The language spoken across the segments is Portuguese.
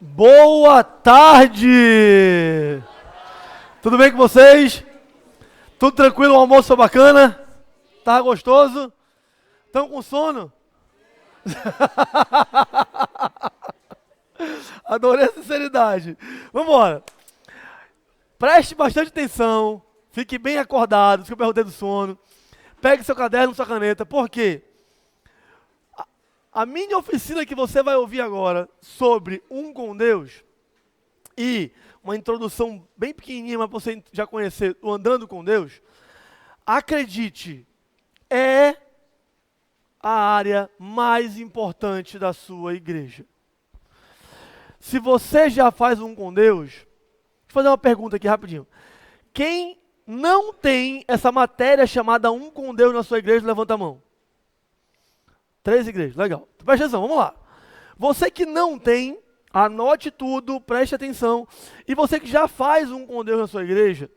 Boa tarde! Tudo bem com vocês? Tudo tranquilo? O almoço foi bacana? Tá gostoso? Estão com sono? Adorei a sinceridade. Vamos embora. Preste bastante atenção. Fique bem acordado, se eu perguntei do sono. Pegue seu caderno, sua caneta. Por quê? A mini oficina que você vai ouvir agora sobre um com Deus e uma introdução bem pequenininha, mas você já conhecer o Andando com Deus, acredite, é a área mais importante da sua igreja. Se você já faz um com Deus, deixa eu fazer uma pergunta aqui rapidinho. Quem não tem essa matéria chamada um com Deus na sua igreja, levanta a mão. 3 igrejas, legal. Presta atenção, vamos lá. Você que não tem, anote tudo, preste atenção. E você que já faz um com Deus na sua igreja,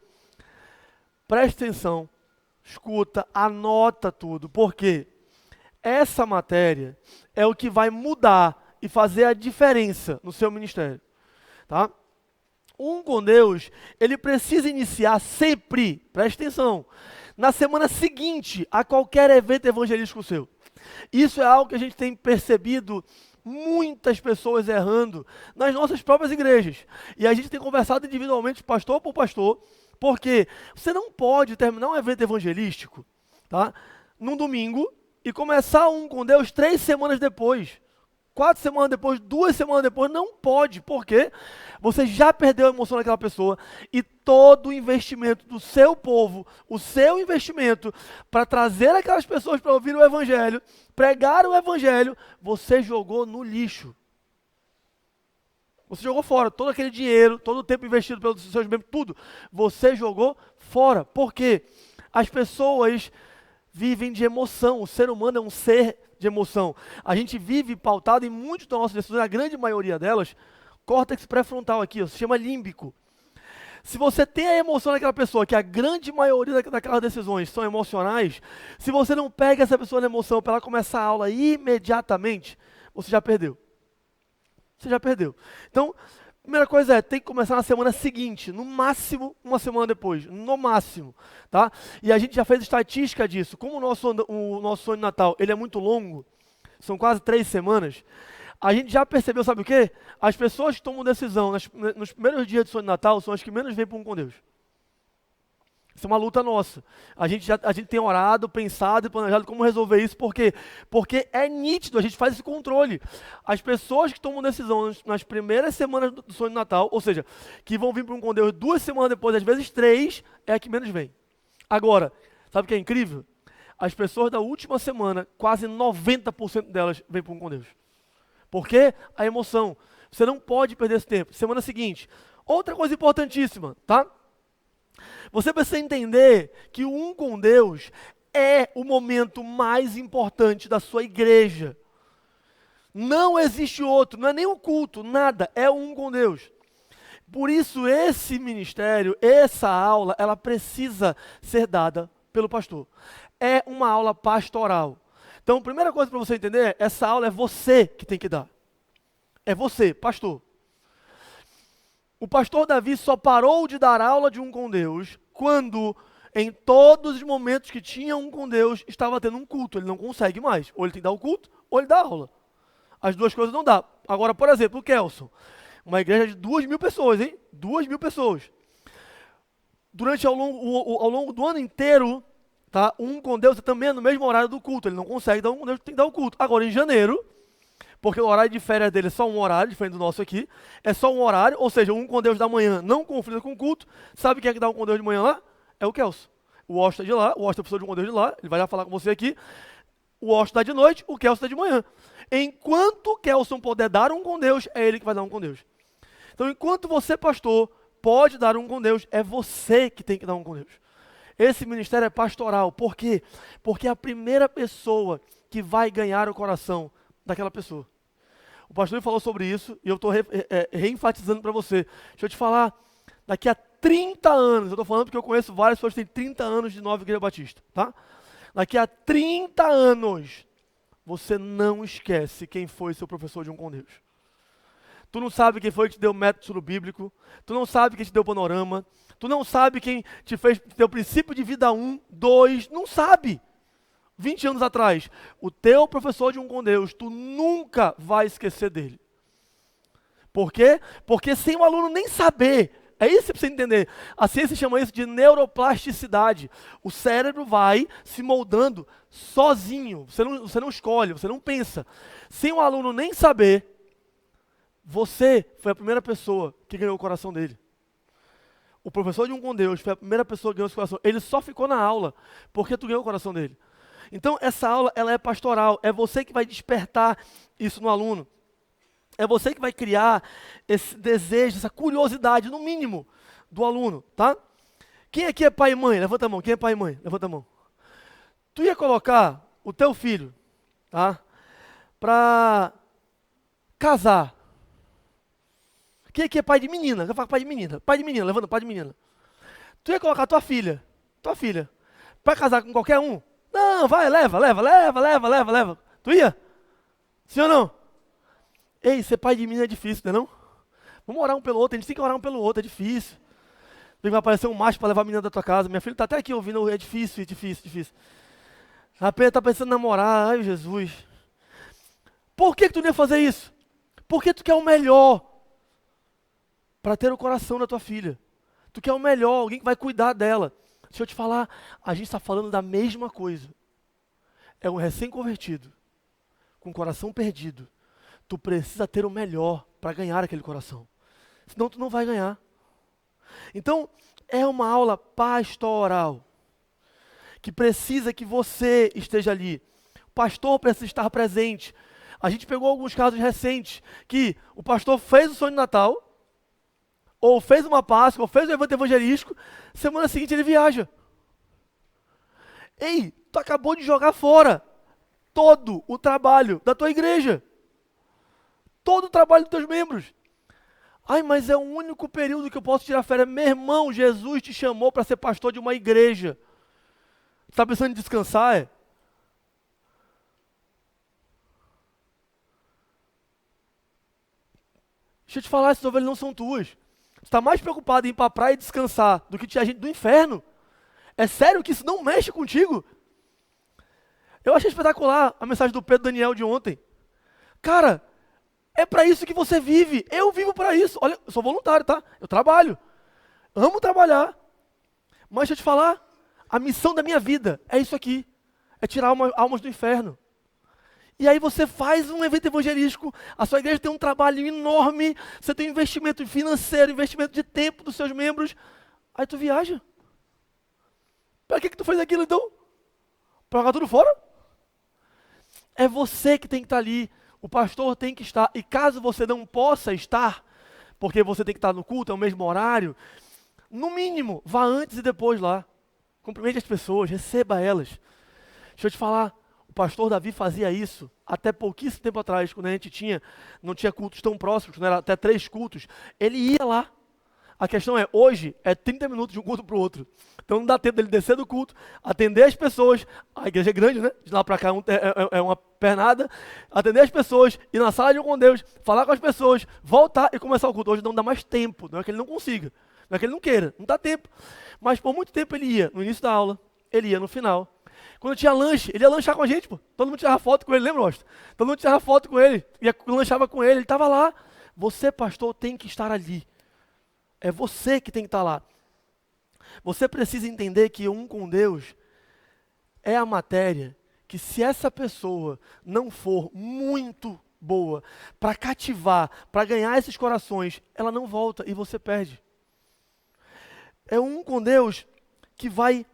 preste atenção, escuta, anota tudo. Por quê? Essa matéria é o que vai mudar e fazer a diferença no seu ministério. Tá? Um com Deus, ele precisa iniciar sempre, preste atenção, na semana seguinte a qualquer evento evangelístico seu. Isso é algo que a gente tem percebido muitas pessoas errando nas nossas próprias igrejas. E a gente tem conversado individualmente, pastor por pastor, porque você não pode terminar um evento evangelístico, tá, num domingo e começar um com Deus 3 semanas depois. 4 semanas depois, 2 semanas depois, não pode, porque você já perdeu a emoção daquela pessoa e todo o investimento do seu povo, o seu investimento para trazer aquelas pessoas para ouvir o Evangelho, pregar o Evangelho, você jogou no lixo. Você jogou fora todo aquele dinheiro, todo o tempo investido pelos seus membros, tudo. Você jogou fora, porque as pessoas vivem de emoção, o ser humano é um ser de emoção. A gente vive pautado em muitas das nossas decisões, a grande maioria delas, córtex pré-frontal aqui, ó, se chama límbico. Se você tem a emoção daquela pessoa, que a grande maioria daquelas decisões são emocionais, se você não pega essa pessoa na emoção para ela começar a aula imediatamente, você já perdeu. Você já perdeu. Então, primeira coisa tem que começar na semana seguinte, no máximo uma semana depois, no máximo, tá? E a gente já fez estatística disso. Como o nosso sonho de Natal, ele é muito longo, são quase 3 semanas, a gente já percebeu, sabe o quê? As pessoas que tomam decisão nos primeiros dias do sonho de Natal são as que menos vêm para um com Deus. Isso é uma luta nossa. A gente tem orado, pensado e planejado como resolver isso, por quê? Porque é nítido, a gente faz esse controle. As pessoas que tomam decisão nas primeiras semanas do sonho de Natal, ou seja, que vão vir para um com Deus 2 semanas depois, às vezes 3, é a que menos vem. Agora, sabe o que é incrível? As pessoas da última semana, quase 90% delas vêm para um com Deus. Por quê? A emoção. Você não pode perder esse tempo. Semana seguinte. Outra coisa importantíssima, tá? Você precisa entender que o um com Deus é o momento mais importante da sua igreja. Não existe outro, não é nem um culto, nada, é o um com Deus. Por isso esse ministério, essa aula, ela precisa ser dada pelo pastor. É uma aula pastoral. Então, a primeira coisa para você entender, essa aula é você que tem que dar. É você, pastor. O pastor Davi só parou de dar aula de um com Deus quando, em todos os momentos que tinha um com Deus, estava tendo um culto. Ele não consegue mais. Ou ele tem que dar o culto, ou ele dá aula. As duas coisas não dá. Agora, por exemplo, o Kelson. Uma igreja de 2.000 pessoas, hein? 2.000 pessoas. Ao longo do ano inteiro, tá? Um com Deus também é no mesmo horário do culto. Ele não consegue dar um com Deus, tem que dar o culto. Agora, em janeiro, porque o horário de férias dele é só um horário, diferente do nosso aqui, é só um horário, ou seja, um com Deus da manhã não conflita com o culto. Sabe quem é que dá um com Deus de manhã lá? É o Kelson. O Washington é de lá, o Washington é professor de um com Deus de lá, ele vai já falar com você aqui. O Washington dá de noite, o Kelson dá de manhã. Enquanto o Kelson puder dar um com Deus, é ele que vai dar um com Deus. Então, enquanto você, pastor, pode dar um com Deus, é você que tem que dar um com Deus. Esse ministério é pastoral. Por quê? Porque é a primeira pessoa que vai ganhar o coração daquela pessoa. O pastor falou sobre isso e eu estou reenfatizando para você. Deixa eu te falar, daqui a 30 anos, eu estou falando porque eu conheço várias pessoas que têm 30 anos de Nova Igreja Batista, tá? Daqui a 30 anos, você não esquece quem foi seu professor de um com Deus. Tu não sabe quem foi que te deu o método estudo bíblico. Tu não sabe quem te deu o panorama. Tu não sabe quem te fez ter o princípio de vida 1, 2. Não sabe. 20 anos atrás. O teu professor de com Deus, tu nunca vai esquecer dele. Por quê? Porque sem o aluno nem saber, é isso que você precisa entender. A ciência chama isso de neuroplasticidade. O cérebro vai se moldando sozinho. Você não escolhe, você não pensa. Sem o aluno nem saber, você foi a primeira pessoa que ganhou o coração dele. O professor de com Deus foi a primeira pessoa que ganhou o coração. Ele só ficou na aula porque tu ganhou o coração dele. Então essa aula, ela é pastoral. É você que vai despertar isso no aluno. É você que vai criar esse desejo, essa curiosidade, no mínimo, do aluno, tá? Quem aqui é pai e mãe? Levanta a mão. Quem é pai e mãe? Levanta a mão. Tu ia colocar o teu filho, tá? Para casar. Quem aqui é pai de menina? Eu falo pai de menina. Pai de menina, levanta, pai de menina. Tu ia colocar tua filha, para casar com qualquer um? Não, vai, leva. Tu ia? Sim ou não? Ei, ser pai de menina é difícil, não é não? Vamos orar um pelo outro, a gente tem que orar um pelo outro, é difícil. Vai aparecer um macho para levar a menina da tua casa. Minha filha está até aqui ouvindo, é difícil. A Pedro está pensando em namorar, ai Jesus. Por que tu não ia fazer isso? Porque tu quer o melhor para ter o coração da tua filha. Tu quer o melhor, alguém que vai cuidar dela. Deixa eu te falar, a gente está falando da mesma coisa. É um recém-convertido, com o coração perdido. Tu precisa ter o melhor para ganhar aquele coração. Senão tu não vai ganhar. Então, é uma aula pastoral. Que precisa que você esteja ali. O pastor precisa estar presente. A gente pegou alguns casos recentes que o pastor fez o sonho de Natal, ou fez uma Páscoa, ou fez um evento evangelístico, semana seguinte ele viaja. Ei, tu acabou de jogar fora todo o trabalho da tua igreja. Todo o trabalho dos teus membros. Ai, mas é o único período que eu posso tirar férias. Meu irmão, Jesus te chamou para ser pastor de uma igreja. Está pensando em descansar, é? Deixa eu te falar, essas ovelhas não são tuas. Você está mais preocupado em ir para a praia e descansar do que tirar gente do inferno. É sério que isso não mexe contigo? Eu achei espetacular a mensagem do Pedro Daniel de ontem. Cara, é para isso que você vive. Eu vivo para isso. Olha, eu sou voluntário, tá? Eu trabalho. Amo trabalhar. Mas deixa eu te falar, a missão da minha vida é isso aqui. É tirar almas do inferno. E aí você faz um evento evangelístico, a sua igreja tem um trabalho enorme, você tem investimento financeiro, investimento de tempo dos seus membros. Aí tu viaja. Para que tu fez aquilo então? Para jogar tudo fora? É você que tem que estar ali. O pastor tem que estar, e caso você não possa estar, porque você tem que estar no culto, é o mesmo horário, no mínimo, vá antes e depois lá. Cumprimente as pessoas, receba elas. Deixa eu te falar, o pastor Davi fazia isso até pouquíssimo tempo atrás, quando a gente não tinha cultos tão próximos, quando era até 3 cultos, ele ia lá. A questão é, hoje, é 30 minutos de um culto para o outro. Então não dá tempo dele descer do culto, atender as pessoas, a igreja é grande, né? De lá para cá é uma pernada, atender as pessoas, ir na sala de com Deus, falar com as pessoas, voltar e começar o culto. Hoje não dá mais tempo, não é que ele não consiga, não é que ele não queira, não dá tempo. Mas por muito tempo ele ia no início da aula, ele ia no final. Quando tinha lanche, ele ia lanchar com a gente, pô. Todo mundo tirava foto com ele, lembra, Austin? Todo mundo tirava foto com ele, lanchava com ele estava lá. Você, pastor, tem que estar ali. É você que tem que estar lá. Você precisa entender que com Deus é a matéria que, se essa pessoa não for muito boa para cativar, para ganhar esses corações, ela não volta e você perde. É com Deus que vai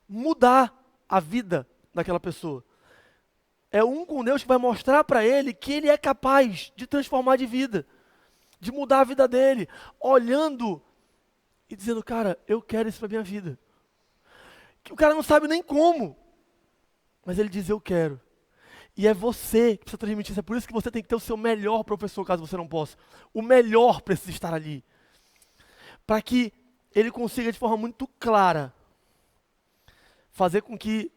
mudar a vida daquela pessoa. É com Deus que vai mostrar para ele que ele é capaz de transformar de vida, de mudar a vida dele, olhando e dizendo, cara, eu quero isso para minha vida. Que o cara não sabe nem como, mas ele diz, eu quero. E é você que precisa transmitir isso. É por isso que você tem que ter o seu melhor professor, caso você não possa. O melhor precisa estar ali. Para que ele consiga, de forma muito clara, fazer com que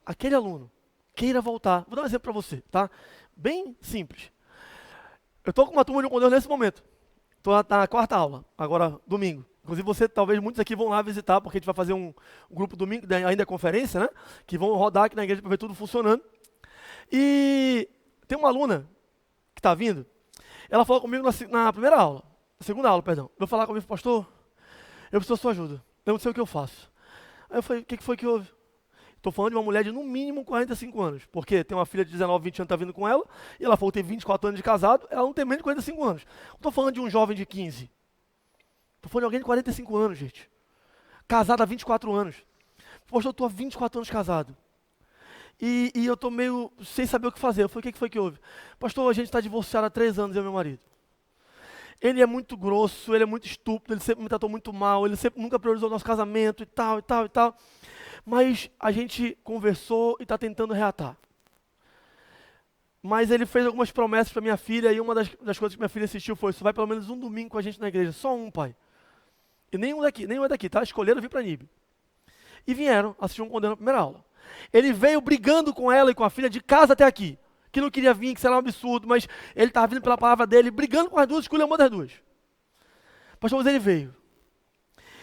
aquele aluno queira voltar. Vou dar um exemplo para você, tá? Bem simples. Eu estou com uma turma de um com Deus nesse momento. Estou na quarta aula, agora domingo. Inclusive você, talvez muitos aqui vão lá visitar, porque a gente vai fazer um grupo domingo, ainda é conferência, né? Que vão rodar aqui na igreja para ver tudo funcionando. E tem uma aluna que está vindo, ela falou comigo na primeira aula, na segunda aula, perdão. Eu falar comigo, pastor, eu preciso da sua ajuda, eu não sei o que eu faço. Aí eu falei, o que foi que houve? Estou falando de uma mulher de no mínimo 45 anos, porque tem uma filha de 19, 20 anos que está vindo com ela, e ela falou que tem 24 anos de casado, ela não tem menos de 45 anos. Estou falando de um jovem de 15. Estou falando de alguém de 45 anos, gente. Casado há 24 anos. Poxa, eu estou há 24 anos casado. E eu estou meio sem saber o que fazer. Eu falei, o que foi que houve? Pastor, a gente está divorciado há 3 anos, eu e meu marido. Ele é muito grosso, ele é muito estúpido, ele sempre me tratou muito mal, ele sempre nunca priorizou o nosso casamento e tal, e tal, e tal. Mas a gente conversou e está tentando reatar. Mas ele fez algumas promessas para minha filha, e uma das coisas que minha filha assistiu foi, você vai pelo menos um domingo com a gente na igreja. Só um, pai. E nenhum é daqui, tá? Escolheram vir para Nibe. E vieram assistir um condeno na primeira aula. Ele veio brigando com ela e com a filha de casa até aqui. Que não queria vir, que será um absurdo, mas ele estava vindo pela palavra dele, brigando com as duas, escolheu uma das duas. Pastor, mas ele veio.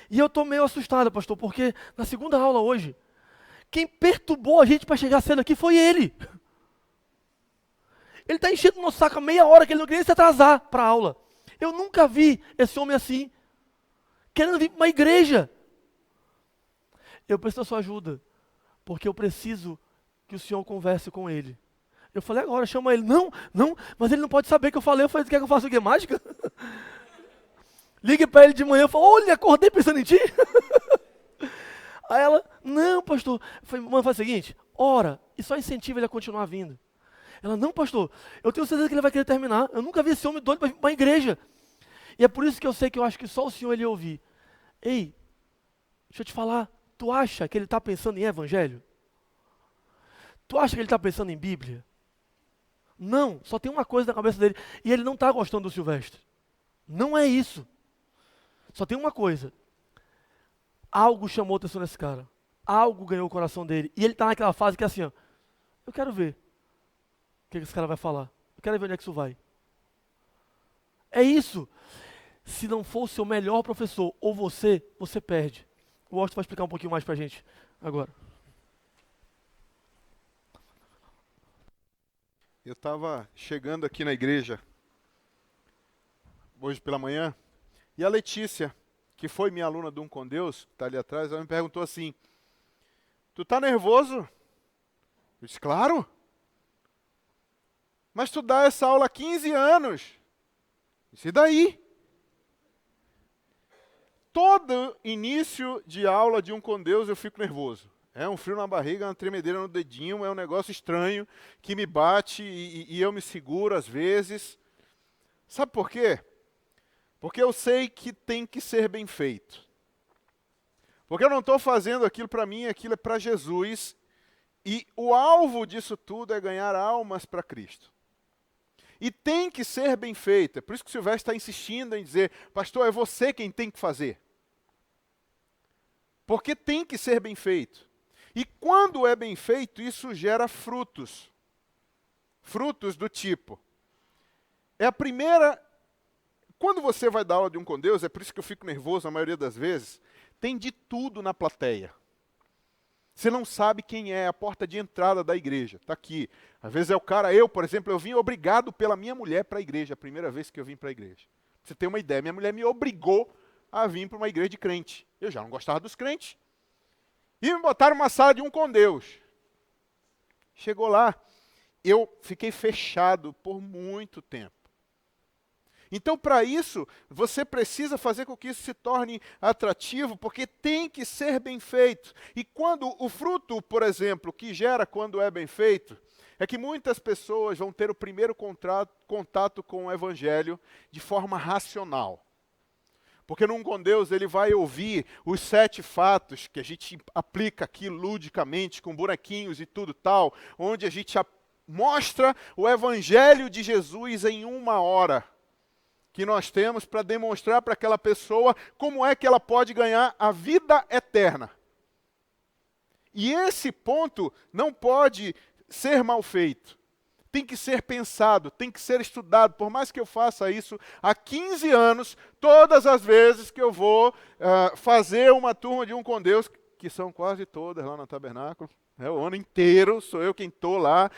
E eu estou meio assustado, pastor, porque na segunda aula hoje, quem perturbou a gente para chegar cedo aqui foi ele. Ele está enchendo o nosso saco a meia hora, que ele não queria se atrasar para a aula. Eu nunca vi esse homem assim, querendo vir para uma igreja. Eu preciso da sua ajuda, porque eu preciso que o senhor converse com ele. Eu falei, agora, chama ele. Não, mas ele não pode saber que eu falei. Eu falei, quer que eu faça o quê? Mágica? Ligue para ele de manhã, eu falo, olha, acordei pensando em ti. Aí ela, não, pastor. Eu falei, mano, faz o seguinte, ora, e só incentiva ele a continuar vindo. Ela, não, pastor, eu tenho certeza que ele vai querer terminar. Eu nunca vi esse homem doido para vir para uma igreja. E é por isso que eu sei que eu acho que só o senhor ele ia ouvir. Ei, deixa eu te falar, tu acha que ele está pensando em evangelho? Tu acha que ele está pensando em Bíblia? Não, só tem uma coisa na cabeça dele. E ele não está gostando do Silvestre. Não é isso. Só tem uma coisa. Algo chamou a atenção desse cara. Algo ganhou o coração dele. E ele está naquela fase que é assim, ó. Eu quero ver o que esse cara vai falar. Eu quero ver onde é que isso vai. É isso. Se não for o seu melhor professor, ou você perde. O Austin vai explicar um pouquinho mais pra gente agora. Eu estava chegando aqui na igreja hoje pela manhã, e a Letícia, que foi minha aluna do Um com Deus, que está ali atrás, ela me perguntou assim, tu tá nervoso? Eu disse, claro. Mas tu dá essa aula há 15 anos. Eu disse, e daí? Todo início de aula de Um com Deus eu fico nervoso. É um frio na barriga, uma tremedeira no dedinho, é um negócio estranho que me bate e eu me seguro às vezes. Sabe por quê? Porque eu sei que tem que ser bem feito. Porque eu não estou fazendo aquilo para mim, aquilo é para Jesus. E o alvo disso tudo é ganhar almas para Cristo. E tem que ser bem feito. É por isso que o Silvestre está insistindo em dizer, pastor, é você quem tem que fazer. Porque tem que ser bem feito. E quando é bem feito, isso gera frutos. Frutos do tipo. É a primeira... Quando você vai dar aula de Um com Deus, é por isso que eu fico nervoso a maioria das vezes, tem de tudo na plateia. Você não sabe quem é a porta de entrada da igreja. Está aqui. Às vezes é o cara, por exemplo, eu vim obrigado pela minha mulher para a igreja, a primeira vez que eu vim para a igreja. Pra você ter uma ideia, minha mulher me obrigou a vir para uma igreja de crente. Eu já não gostava dos crentes. E me botaram numa sala de Um com Deus. Chegou lá, eu fiquei fechado por muito tempo. Então, para isso, você precisa fazer com que isso se torne atrativo, porque tem que ser bem feito. E quando o fruto, por exemplo, que gera quando é bem feito, é que muitas pessoas vão ter o primeiro contato com o Evangelho de forma racional. Porque no Um com Deus ele vai ouvir os 7 fatos que a gente aplica aqui ludicamente, com bonequinhos e tudo tal, onde a gente mostra o Evangelho de Jesus em 1 hora, que nós temos para demonstrar para aquela pessoa como é que ela pode ganhar a vida eterna. E esse ponto não pode ser mal feito. tem que ser pensado, tem que ser estudado. Por mais que eu faça isso há 15 anos, todas as vezes que eu vou fazer uma turma de um com Deus, que são quase todas lá no tabernáculo, o ano inteiro sou eu quem estou lá,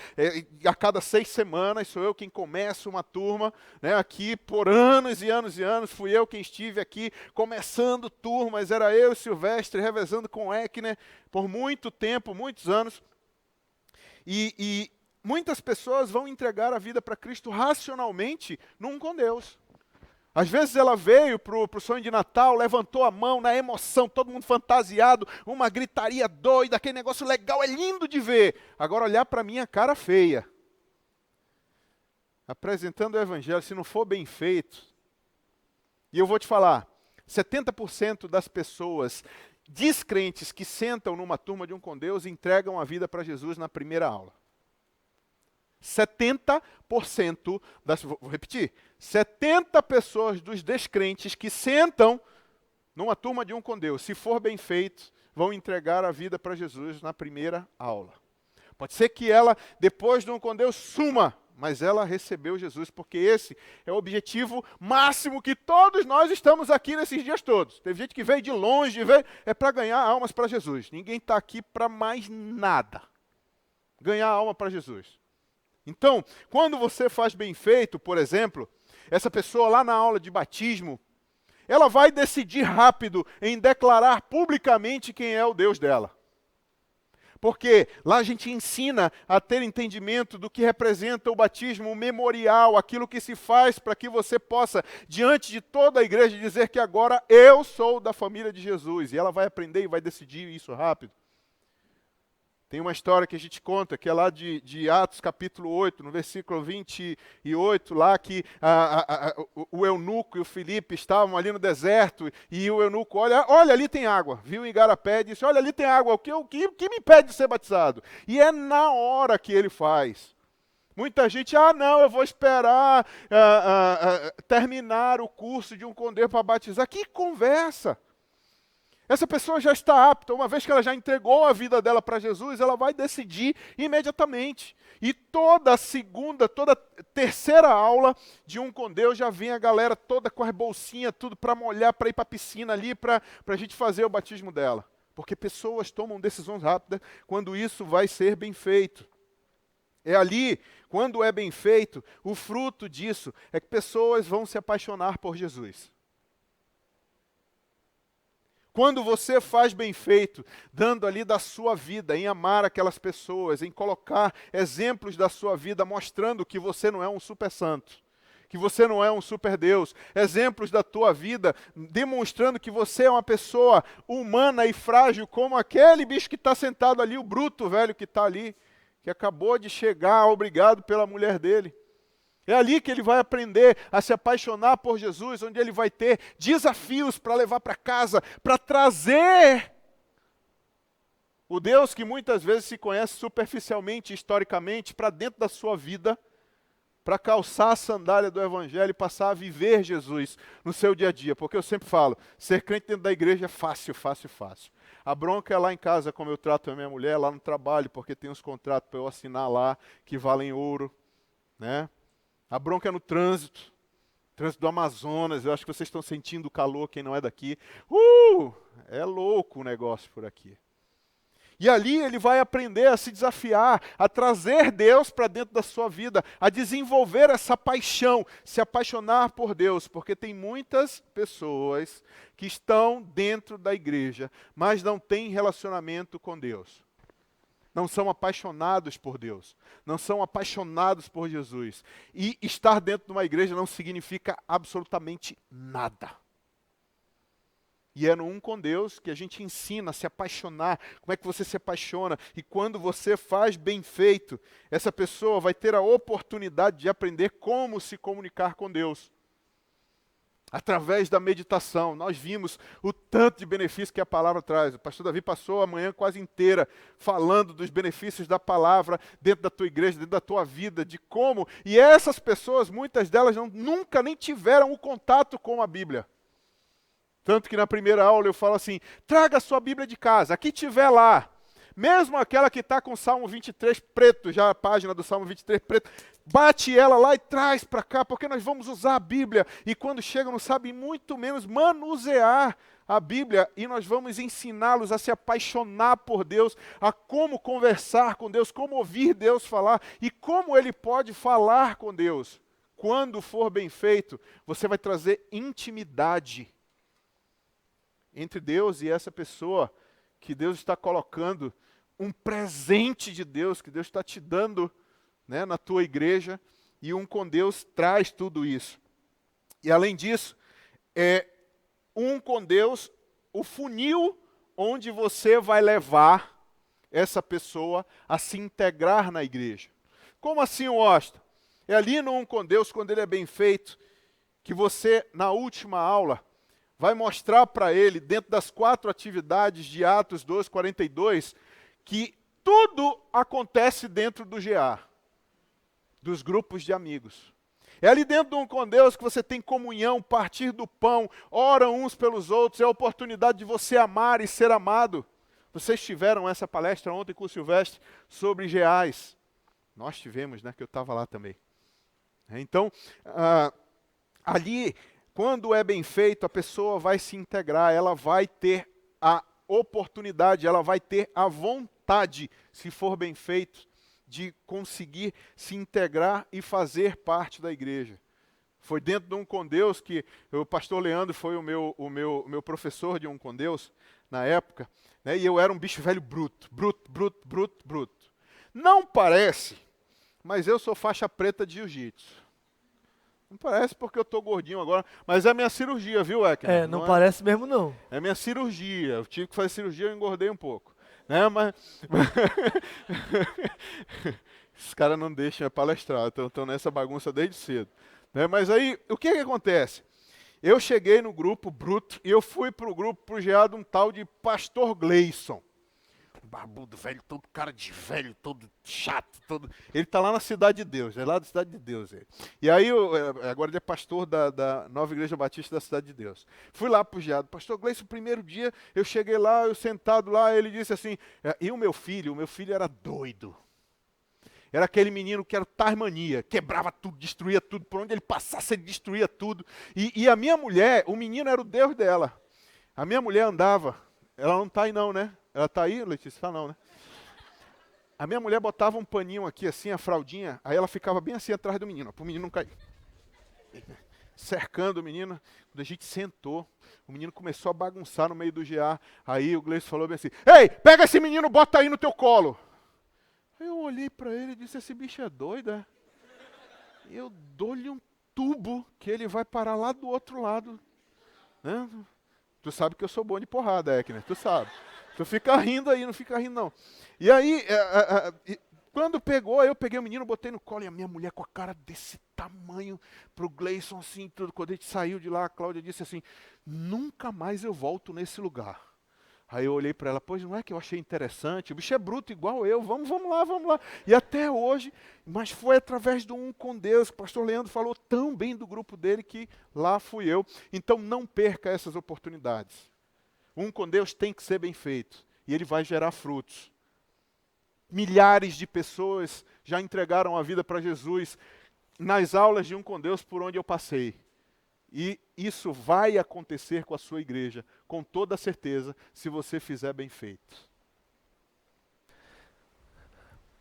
a cada 6 semanas sou eu quem começa uma turma, aqui por anos e anos e anos, fui eu quem estive aqui começando turmas, era eu e Silvestre revezando com Eckner por muito tempo, muitos anos, e muitas pessoas vão entregar a vida para Cristo racionalmente num com Deus. Às vezes ela veio para o sonho de Natal, levantou a mão na emoção, todo mundo fantasiado, uma gritaria doida, aquele negócio legal, é lindo de ver. Agora olhar para a minha cara feia, apresentando o Evangelho, se não for bem feito. E eu vou te falar, 70% das pessoas descrentes que sentam numa turma de um com Deus entregam a vida para Jesus na primeira aula. 70% das, vou repetir, 70 pessoas dos descrentes que sentam numa turma de um com Deus, se for bem feito, vão entregar a vida para Jesus na primeira aula. Pode ser que ela, depois de um com Deus, suma, mas ela recebeu Jesus, porque esse é o objetivo máximo que todos nós estamos aqui nesses dias todos. Teve gente que veio de longe, é para ganhar almas para Jesus. Ninguém está aqui para mais nada. Ganhar alma para Jesus. Então, quando você faz bem feito, por exemplo, essa pessoa lá na aula de batismo, ela vai decidir rápido em declarar publicamente quem é o Deus dela. Porque lá a gente ensina a ter entendimento do que representa o batismo, o memorial, aquilo que se faz para que você possa, diante de toda a igreja, dizer que agora eu sou da família de Jesus. E ela vai aprender e vai decidir isso rápido. Tem uma história que a gente conta, que é lá de Atos capítulo 8, no versículo 28, lá que o eunuco e o Filipe estavam ali no deserto, e o eunuco, olha ali tem água, viu em Igarapé e disse, olha ali tem água, o que me impede de ser batizado? E é na hora que ele faz. Muita gente, não, eu vou esperar terminar o curso de um com Deus para batizar. Que conversa! Essa pessoa já está apta, uma vez que ela já entregou a vida dela para Jesus, ela vai decidir imediatamente. E toda terceira aula de um com Deus já vem a galera toda com as bolsinhas, tudo para molhar, para ir para a piscina ali, para a gente fazer o batismo dela. Porque pessoas tomam decisões rápidas quando isso vai ser bem feito. É ali, quando é bem feito, o fruto disso é que pessoas vão se apaixonar por Jesus. Quando você faz bem feito, dando ali da sua vida, em amar aquelas pessoas, em colocar exemplos da sua vida, mostrando que você não é um super santo, que você não é um super Deus, exemplos da tua vida, demonstrando que você é uma pessoa humana e frágil, como aquele bicho que está sentado ali, o bruto velho que está ali, que acabou de chegar, obrigado pela mulher dele. É ali que ele vai aprender a se apaixonar por Jesus, onde ele vai ter desafios para levar para casa, para trazer o Deus que muitas vezes se conhece superficialmente, historicamente, para dentro da sua vida, para calçar a sandália do Evangelho e passar a viver Jesus no seu dia a dia. Porque eu sempre falo, ser crente dentro da igreja é fácil, fácil, fácil. A bronca é lá em casa, como eu trato a minha mulher, lá no trabalho, porque tem uns contratos para eu assinar lá que valem ouro, né? A bronca é no trânsito do Amazonas, eu acho que vocês estão sentindo o calor, quem não é daqui. É louco o negócio por aqui. E ali ele vai aprender a se desafiar, a trazer Deus para dentro da sua vida, a desenvolver essa paixão, se apaixonar por Deus, porque tem muitas pessoas que estão dentro da igreja, mas não têm relacionamento com Deus. Não são apaixonados por Deus, não são apaixonados por Jesus. E estar dentro de uma igreja não significa absolutamente nada. E é no um com Deus que a gente ensina a se apaixonar, como é que você se apaixona. E quando você faz bem feito, essa pessoa vai ter a oportunidade de aprender como se comunicar com Deus. Através da meditação, nós vimos o tanto de benefício que a palavra traz. O pastor Davi passou a manhã quase inteira falando dos benefícios da palavra dentro da tua igreja, dentro da tua vida, de como. E essas pessoas, muitas delas nunca nem tiveram o contato com a Bíblia. Tanto que na primeira aula eu falo assim, traga a sua Bíblia de casa, aqui tiver lá. mesmo aquela que está com o Salmo 23 preto, já a página do Salmo 23 preto, bate ela lá e traz para cá, porque nós vamos usar a Bíblia, e quando chegam não sabem muito menos manusear a Bíblia, e nós vamos ensiná-los a se apaixonar por Deus, a como conversar com Deus, como ouvir Deus falar, e como Ele pode falar com Deus. Quando for bem feito, você vai trazer intimidade entre Deus e essa pessoa que Deus está colocando, um presente de Deus que Deus está te dando, né, na tua igreja, e um com Deus traz tudo isso. E além disso, um com Deus, o funil onde você vai levar essa pessoa a se integrar na igreja. Como assim, Washington? É ali no um com Deus, quando ele é bem feito, que você, na última aula, vai mostrar para ele, dentro das 4 atividades de Atos 2:42, que tudo acontece dentro do GA, dos grupos de amigos. É ali dentro do um com Deus que você tem comunhão, partir do pão, ora uns pelos outros, é a oportunidade de você amar e ser amado. Vocês tiveram essa palestra ontem com o Silvestre sobre GAs. Nós tivemos, né, que eu estava lá também. Então, ali, quando é bem feito, a pessoa vai se integrar, ela vai ter a oportunidade, ela vai ter a vontade, se for bem feito, de conseguir se integrar e fazer parte da igreja. Foi dentro de um com Deus que o pastor Leandro foi o meu professor de um com Deus, na época, né, e eu era um bicho velho bruto. Não parece, mas eu sou faixa preta de jiu-jitsu. Não parece porque eu estou gordinho agora, mas é minha cirurgia, viu, Eckner? Não parece mesmo, não. É minha cirurgia. Eu tive que fazer cirurgia, eu engordei um pouco. Né? Mas esses caras não deixam eu palestrar, estão nessa bagunça desde cedo. Né? Mas aí, o que acontece? Eu cheguei no grupo bruto e eu fui para o grupo projeado um tal de Pastor Gleison. Barbudo, velho, todo cara de velho, todo chato, todo... Ele está lá na Cidade de Deus, é lá da Cidade de Deus. Ele. E aí, agora ele é pastor da Nova Igreja Batista da Cidade de Deus. Fui lá puxado. Pastor Gleison, o primeiro dia, eu cheguei lá, eu sentado lá, ele disse assim, e o meu filho era doido. Era aquele menino que era Tasmania, quebrava tudo, destruía tudo, por onde ele passasse ele destruía tudo. E a minha mulher, o menino era o Deus dela. A minha mulher andava, ela não está aí não, né? Ela está aí, Letícia? Está não, né? A minha mulher botava um paninho aqui, assim, a fraldinha, aí ela ficava bem assim atrás do menino, para o menino não cair. Cercando o menino. Quando a gente sentou, o menino começou a bagunçar no meio do GA. Aí o Gleison falou bem assim, ei, pega esse menino, bota aí no teu colo. Aí eu olhei para ele e disse, esse bicho é doido, é? Eu dou-lhe um tubo que ele vai parar lá do outro lado. Né? Tu sabe que eu sou bom de porrada, Eckner, tu sabe. Tu fica rindo aí, não fica rindo não. E aí, quando pegou, eu peguei o menino, botei no colo, e a minha mulher com a cara desse tamanho, pro Gleison assim, tudo. Quando a gente saiu de lá, a Cláudia disse assim, nunca mais eu volto nesse lugar. Aí eu olhei para ela, pois não é que eu achei interessante, o bicho é bruto igual eu, vamos lá. E até hoje, mas foi através do um com Deus, que o pastor Leandro falou tão bem do grupo dele, que lá fui eu. Então não perca essas oportunidades. Um com Deus tem que ser bem feito, e ele vai gerar frutos. Milhares de pessoas já entregaram a vida para Jesus nas aulas de um com Deus por onde eu passei. E isso vai acontecer com a sua igreja, com toda certeza, se você fizer bem feito.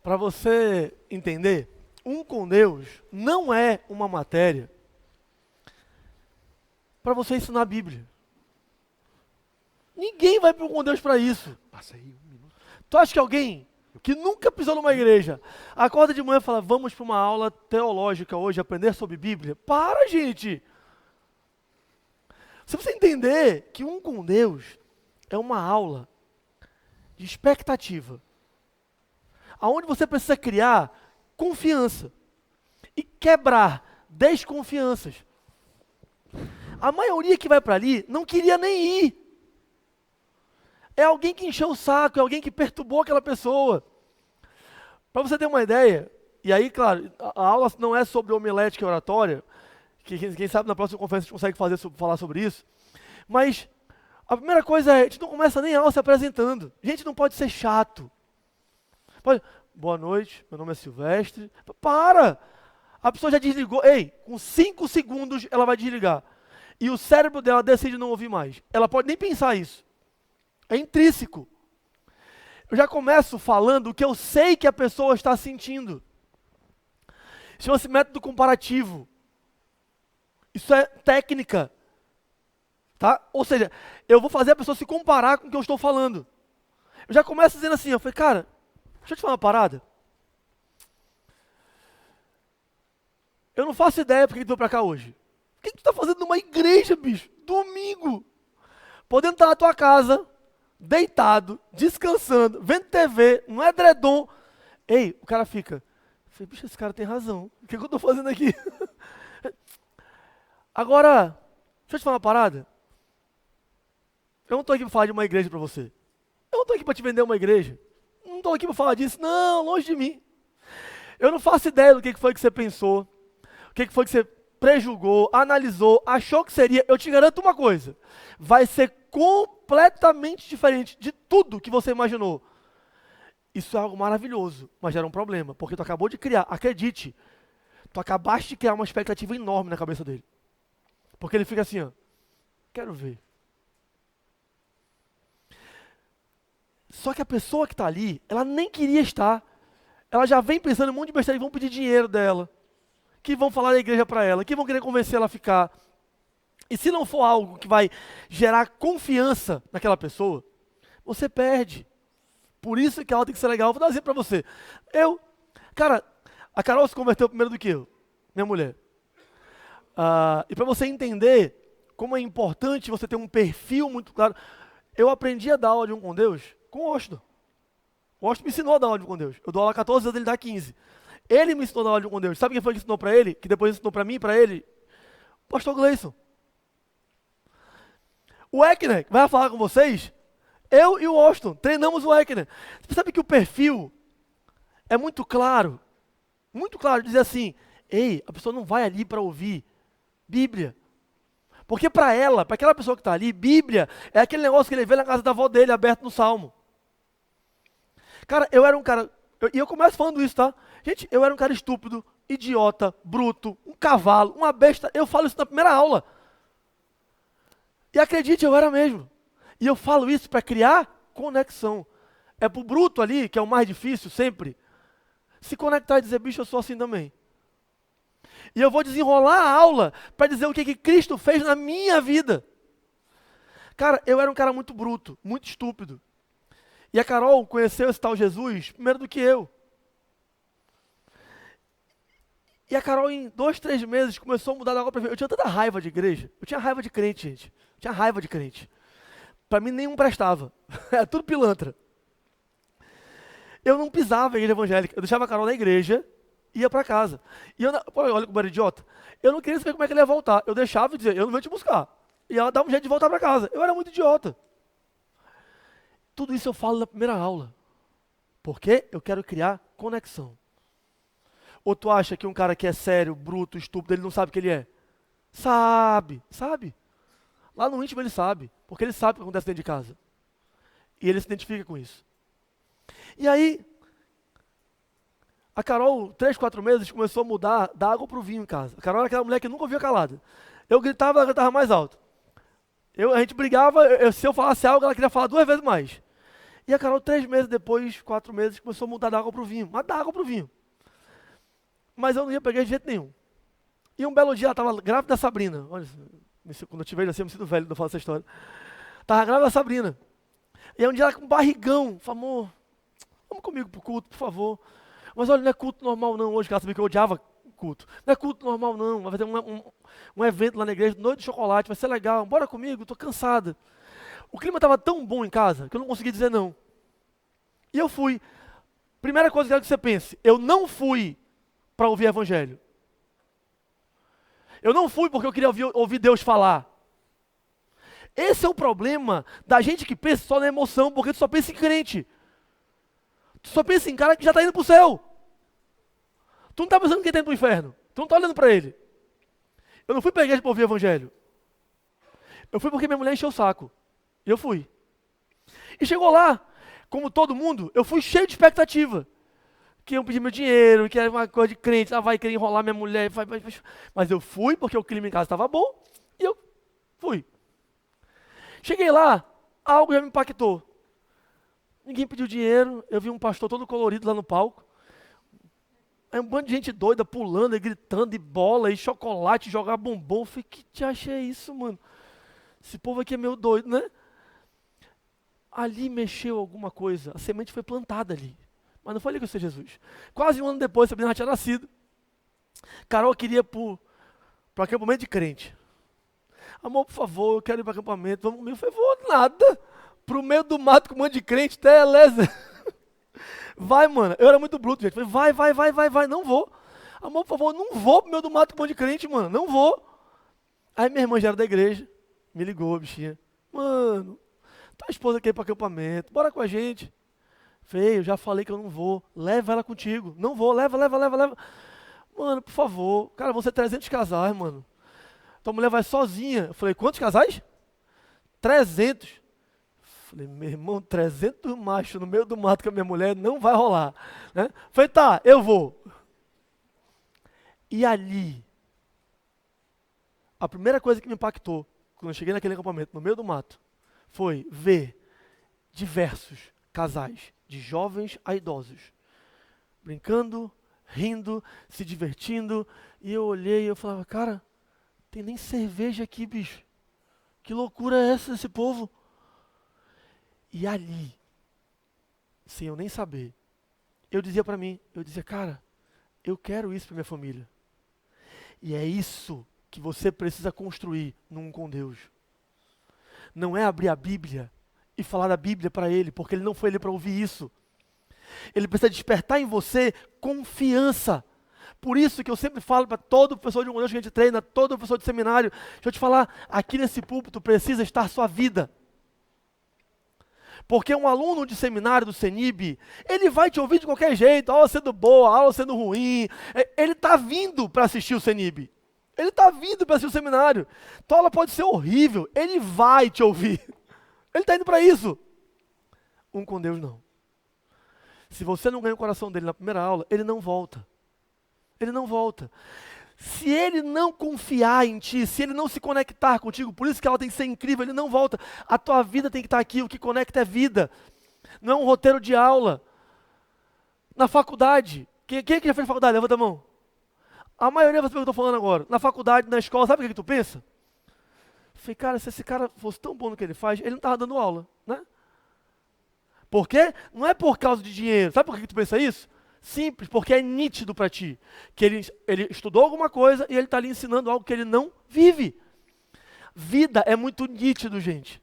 Para você entender, um com Deus não é uma matéria para você ensinar a Bíblia. Ninguém vai para um com Deus para isso. Passa aí um minuto. Tu acha que alguém que nunca pisou numa igreja acorda de manhã e fala, vamos para uma aula teológica hoje, aprender sobre Bíblia? Para, gente! Se você entender que um com Deus é uma aula de expectativa, aonde você precisa criar confiança e quebrar desconfianças. A maioria que vai para ali não queria nem ir. É alguém que encheu o saco, é alguém que perturbou aquela pessoa. Para você ter uma ideia, e aí, claro, a aula não é sobre homilética e oratória, que quem sabe na próxima conferência a gente consegue falar sobre isso, mas a primeira coisa é, a gente não começa nem a aula se apresentando. A gente não pode ser chato. Boa noite, meu nome é Silvestre. Para! A pessoa já desligou. Ei, com 5 segundos ela vai desligar. E o cérebro dela decide não ouvir mais. Ela pode nem pensar isso. É intrínseco. Eu já começo falando o que eu sei que a pessoa está sentindo. Chama-se método comparativo. Isso é técnica. Tá? Ou seja, eu vou fazer a pessoa se comparar com o que eu estou falando. Eu já começo dizendo assim, eu falei, cara, deixa eu te falar uma parada. Eu não faço ideia porque tu veio pra cá hoje. O que tu tá fazendo numa igreja, bicho? Domingo. Podendo estar na tua casa, deitado, descansando, vendo TV, no edredom. Ei, o cara fica. Eu falei, bicho, esse cara tem razão. O que eu tô fazendo aqui? Agora, deixa eu te falar uma parada. Eu não tô aqui pra falar de uma igreja pra você. Eu não tô aqui pra te vender uma igreja. Não tô aqui pra falar disso. Não, longe de mim. Eu não faço ideia do que foi que você pensou. O que foi que você prejulgou, analisou, achou que seria. Eu te garanto uma coisa. Vai ser completamente diferente de tudo que você imaginou. Isso é algo maravilhoso, mas gera um problema. Porque tu acabou de criar, acredite. Tu acabaste de criar uma expectativa enorme na cabeça dele. Porque ele fica assim, ó. Quero ver. Só que a pessoa que está ali, ela nem queria estar. Ela já vem pensando em um monte de besteira e vão pedir dinheiro dela. Que vão falar da igreja para ela, que vão querer convencer ela a ficar. E se não for algo que vai gerar confiança naquela pessoa, você perde. Por isso que ela tem que ser legal. Vou dar um exemplo para você. Cara, a Carol se converteu primeiro do que eu, minha mulher. E para você entender como é importante você ter um perfil muito claro, eu aprendi a dar aula de um com Deus com o Washington. O Washington me ensinou a dar aula de um com Deus. Eu dou aula há 14 anos, ele dá 15. Ele me ensinou a dar aula de um com Deus. Sabe quem foi que ensinou para ele? Que depois ensinou para mim e para ele? O pastor Gleison. O Eckner, que vai falar com vocês, eu e o Washington treinamos o Eckner. Você sabe que o perfil é muito claro, dizer assim, ei, a pessoa não vai ali para ouvir Bíblia. Porque para ela, para aquela pessoa que está ali, Bíblia é aquele negócio que ele vê na casa da avó dele, aberto no Salmo. Cara, eu era um cara, e eu começo falando isso, tá? Gente, eu era um cara estúpido, idiota, bruto, um cavalo, uma besta. Eu falo isso na primeira aula. E acredite, eu era mesmo. E eu falo isso para criar conexão. É pro bruto ali, que é o mais difícil sempre, se conectar e dizer, bicho, eu sou assim também. E eu vou desenrolar a aula para dizer o que Cristo fez na minha vida. Cara, eu era um cara muito bruto, muito estúpido. E a Carol conheceu esse tal Jesus primeiro do que eu. E a Carol, em 2, 3 meses, começou a mudar da água para ver. Eu tinha tanta raiva de igreja. Eu tinha raiva de crente, gente. Eu tinha raiva de crente. Para mim, nenhum prestava. Era tudo pilantra. Eu não pisava em igreja evangélica. Eu deixava a Carol na igreja e ia para casa. E eu, olha como era idiota. Eu não queria saber como é que ele ia voltar. Eu deixava e dizia, eu não venho te buscar. E ela dava um jeito de voltar para casa. Eu era muito idiota. Tudo isso eu falo na primeira aula. Porque eu quero criar conexão. Ou tu acha que um cara que é sério, bruto, estúpido, ele não sabe o que ele é? Sabe. Lá no íntimo ele sabe. Porque ele sabe o que acontece dentro de casa. E ele se identifica com isso. E aí, a Carol, 3, 4 meses, começou a mudar da água para o vinho em casa. A Carol era aquela mulher que nunca ouvia calada. Eu gritava, ela gritava mais alto. A gente brigava, se eu falasse algo, ela queria falar 2 vezes mais. E a Carol, 3 meses depois, 4 meses, começou a mudar da água para o vinho. Mas da água para o vinho. Mas eu não ia pegar de jeito nenhum. E um belo dia ela estava grávida da Sabrina. Olha, quando eu te vejo assim, eu me sinto velho quando eu falo essa história. Estava grávida da Sabrina. E aí um dia ela com um barrigão, falou, amor, vamos comigo pro culto, por favor. Mas olha, não é culto normal não hoje, que ela sabia que eu odiava culto. Não é culto normal não, vai ter um evento lá na igreja, noite de chocolate, vai ser legal, bora comigo, estou cansada. O clima estava tão bom em casa, que eu não conseguia dizer não. E eu fui. Primeira coisa que eu quero que você pense, eu não fui para ouvir evangelho. Eu não fui porque eu queria ouvir Deus falar. Esse é o problema da gente que pensa só na emoção, porque tu só pensa em crente. Tu só pensa em cara que já está indo para o céu. Tu não está pensando em quem está indo para o inferno. Tu não está olhando para ele. Eu não fui para a igreja para ouvir evangelho. Eu fui porque minha mulher encheu o saco. E eu fui. E chegou lá, como todo mundo, eu fui cheio de expectativa. Que iam pedir meu dinheiro, que era uma coisa de crente, vai querer enrolar minha mulher. Mas eu fui porque o clima em casa estava bom e eu fui. Cheguei lá, algo já me impactou. Ninguém pediu dinheiro, eu vi um pastor todo colorido lá no palco. Aí um bando de gente doida pulando e gritando, e bola, e chocolate, jogar bombom. Eu falei, que te achei isso, mano? Esse povo aqui é meio doido, né? Ali mexeu alguma coisa, a semente foi plantada ali. Mas não foi ali que eu sei Jesus. Quase um ano depois, Sabrina já tinha nascido. Carol queria ir para acampamento de crente. Amor, por favor, eu quero ir para acampamento. Vamos comigo. Eu falei, vou nada. Pro meio do mato com um monte de crente, até Eleza. Vai, mano. Eu era muito bruto, gente. Eu falei, vai. Não vou. Amor, por favor, não vou pro meio do mato com um monte de crente, mano. Não vou. Aí minha irmã já era da igreja. Me ligou, bichinha. Mano, tua esposa quer ir para acampamento. Bora com a gente. Feio, já falei que eu não vou. Leva ela contigo. Não vou, leva. Mano, por favor. Cara, vão ser 300 casais, mano. Tua mulher vai sozinha. Eu falei, quantos casais? 300. Falei, meu irmão, 300 machos no meio do mato com a minha mulher não vai rolar. Né? Falei, tá, eu vou. E ali, a primeira coisa que me impactou, quando eu cheguei naquele acampamento, no meio do mato, foi ver diversos casais, de jovens a idosos, brincando, rindo, se divertindo, e eu olhei e eu falava, cara, tem nem cerveja aqui, bicho. Que loucura é essa desse povo? E ali, sem eu nem saber, eu dizia pra mim, cara, eu quero isso pra minha família. E é isso que você precisa construir num com Deus. Não é abrir a Bíblia e falar da Bíblia para ele, porque ele não foi ali para ouvir isso. Ele precisa despertar em você confiança. Por isso que eu sempre falo para todo professor de um Deus que a gente treina, todo professor de seminário, deixa eu te falar, aqui nesse púlpito precisa estar sua vida. Porque um aluno de seminário do CENIB, ele vai te ouvir de qualquer jeito, aula sendo boa, aula sendo ruim, ele está vindo para assistir o CENIB. Ele está vindo para assistir o seminário. Tua aula pode ser horrível, ele vai te ouvir. Ele está indo para isso. Um com Deus não. Se você não ganha o coração dele na primeira aula, ele não volta. Ele não volta. Se ele não confiar em ti, se ele não se conectar contigo, por isso que ela tem que ser incrível, ele não volta. A tua vida tem que estar aqui, o que conecta é vida. Não é um roteiro de aula. Na faculdade, quem é que já fez faculdade? Levanta a mão. A maioria vai saber o que eu estou falando agora. Na faculdade, na escola, sabe o que tu pensa? Eu falei, cara, se esse cara fosse tão bom no que ele faz, ele não estava dando aula, né? Por quê? Não é por causa de dinheiro. Sabe por que tu pensa isso? Simples, porque é nítido para ti. Que ele estudou alguma coisa e ele está ali ensinando algo que ele não vive. Vida é muito nítido, gente.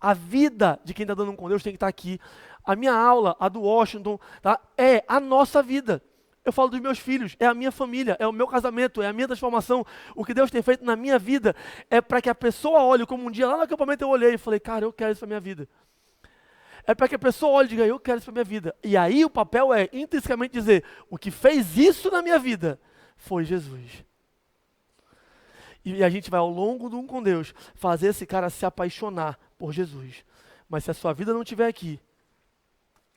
A vida de quem está dando um com Deus tem que estar aqui. A minha aula, a do Washington, tá? É a nossa vida. Eu falo dos meus filhos, é a minha família, é o meu casamento, é a minha transformação. O que Deus tem feito na minha vida é para que a pessoa olhe, como um dia lá no acampamento eu olhei e falei, cara, eu quero isso para minha vida. É para que a pessoa olhe e diga, eu quero isso para minha vida. E aí o papel é intrinsecamente dizer, o que fez isso na minha vida foi Jesus. E a gente vai ao longo do um com Deus fazer esse cara se apaixonar por Jesus. Mas se a sua vida não estiver aqui,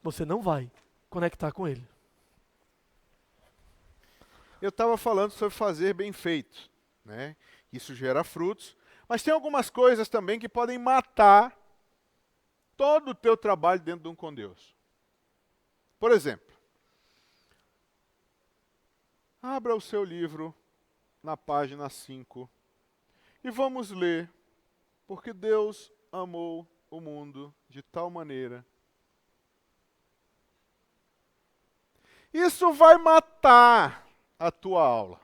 você não vai conectar com ele. Eu estava falando sobre fazer bem feito, né? Isso gera frutos, mas tem algumas coisas também que podem matar todo o teu trabalho dentro de um com Deus. Por exemplo, abra o seu livro na página 5 e vamos ler, porque Deus amou o mundo de tal maneira. Isso vai matar a tua aula,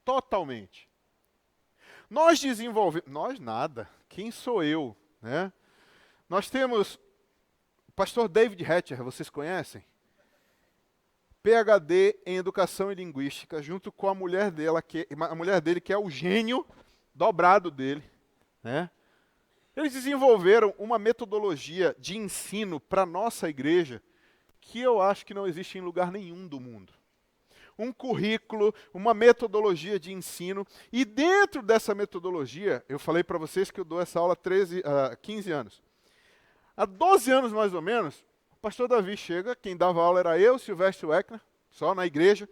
totalmente. Nós desenvolvemos, nós nada, quem sou eu, né? Nós temos o pastor David Hatcher, vocês conhecem? PhD em Educação e Linguística, junto com a mulher dele, que é o gênio dobrado dele, né? Eles desenvolveram uma metodologia de ensino para a nossa igreja que eu acho que não existe em lugar nenhum do mundo. Um currículo, uma metodologia de ensino, e dentro dessa metodologia, eu falei para vocês que eu dou essa aula há 15 anos. há 12 anos mais ou menos, o pastor Davi chega, quem dava aula era eu, Silvestre Weckner, só na igreja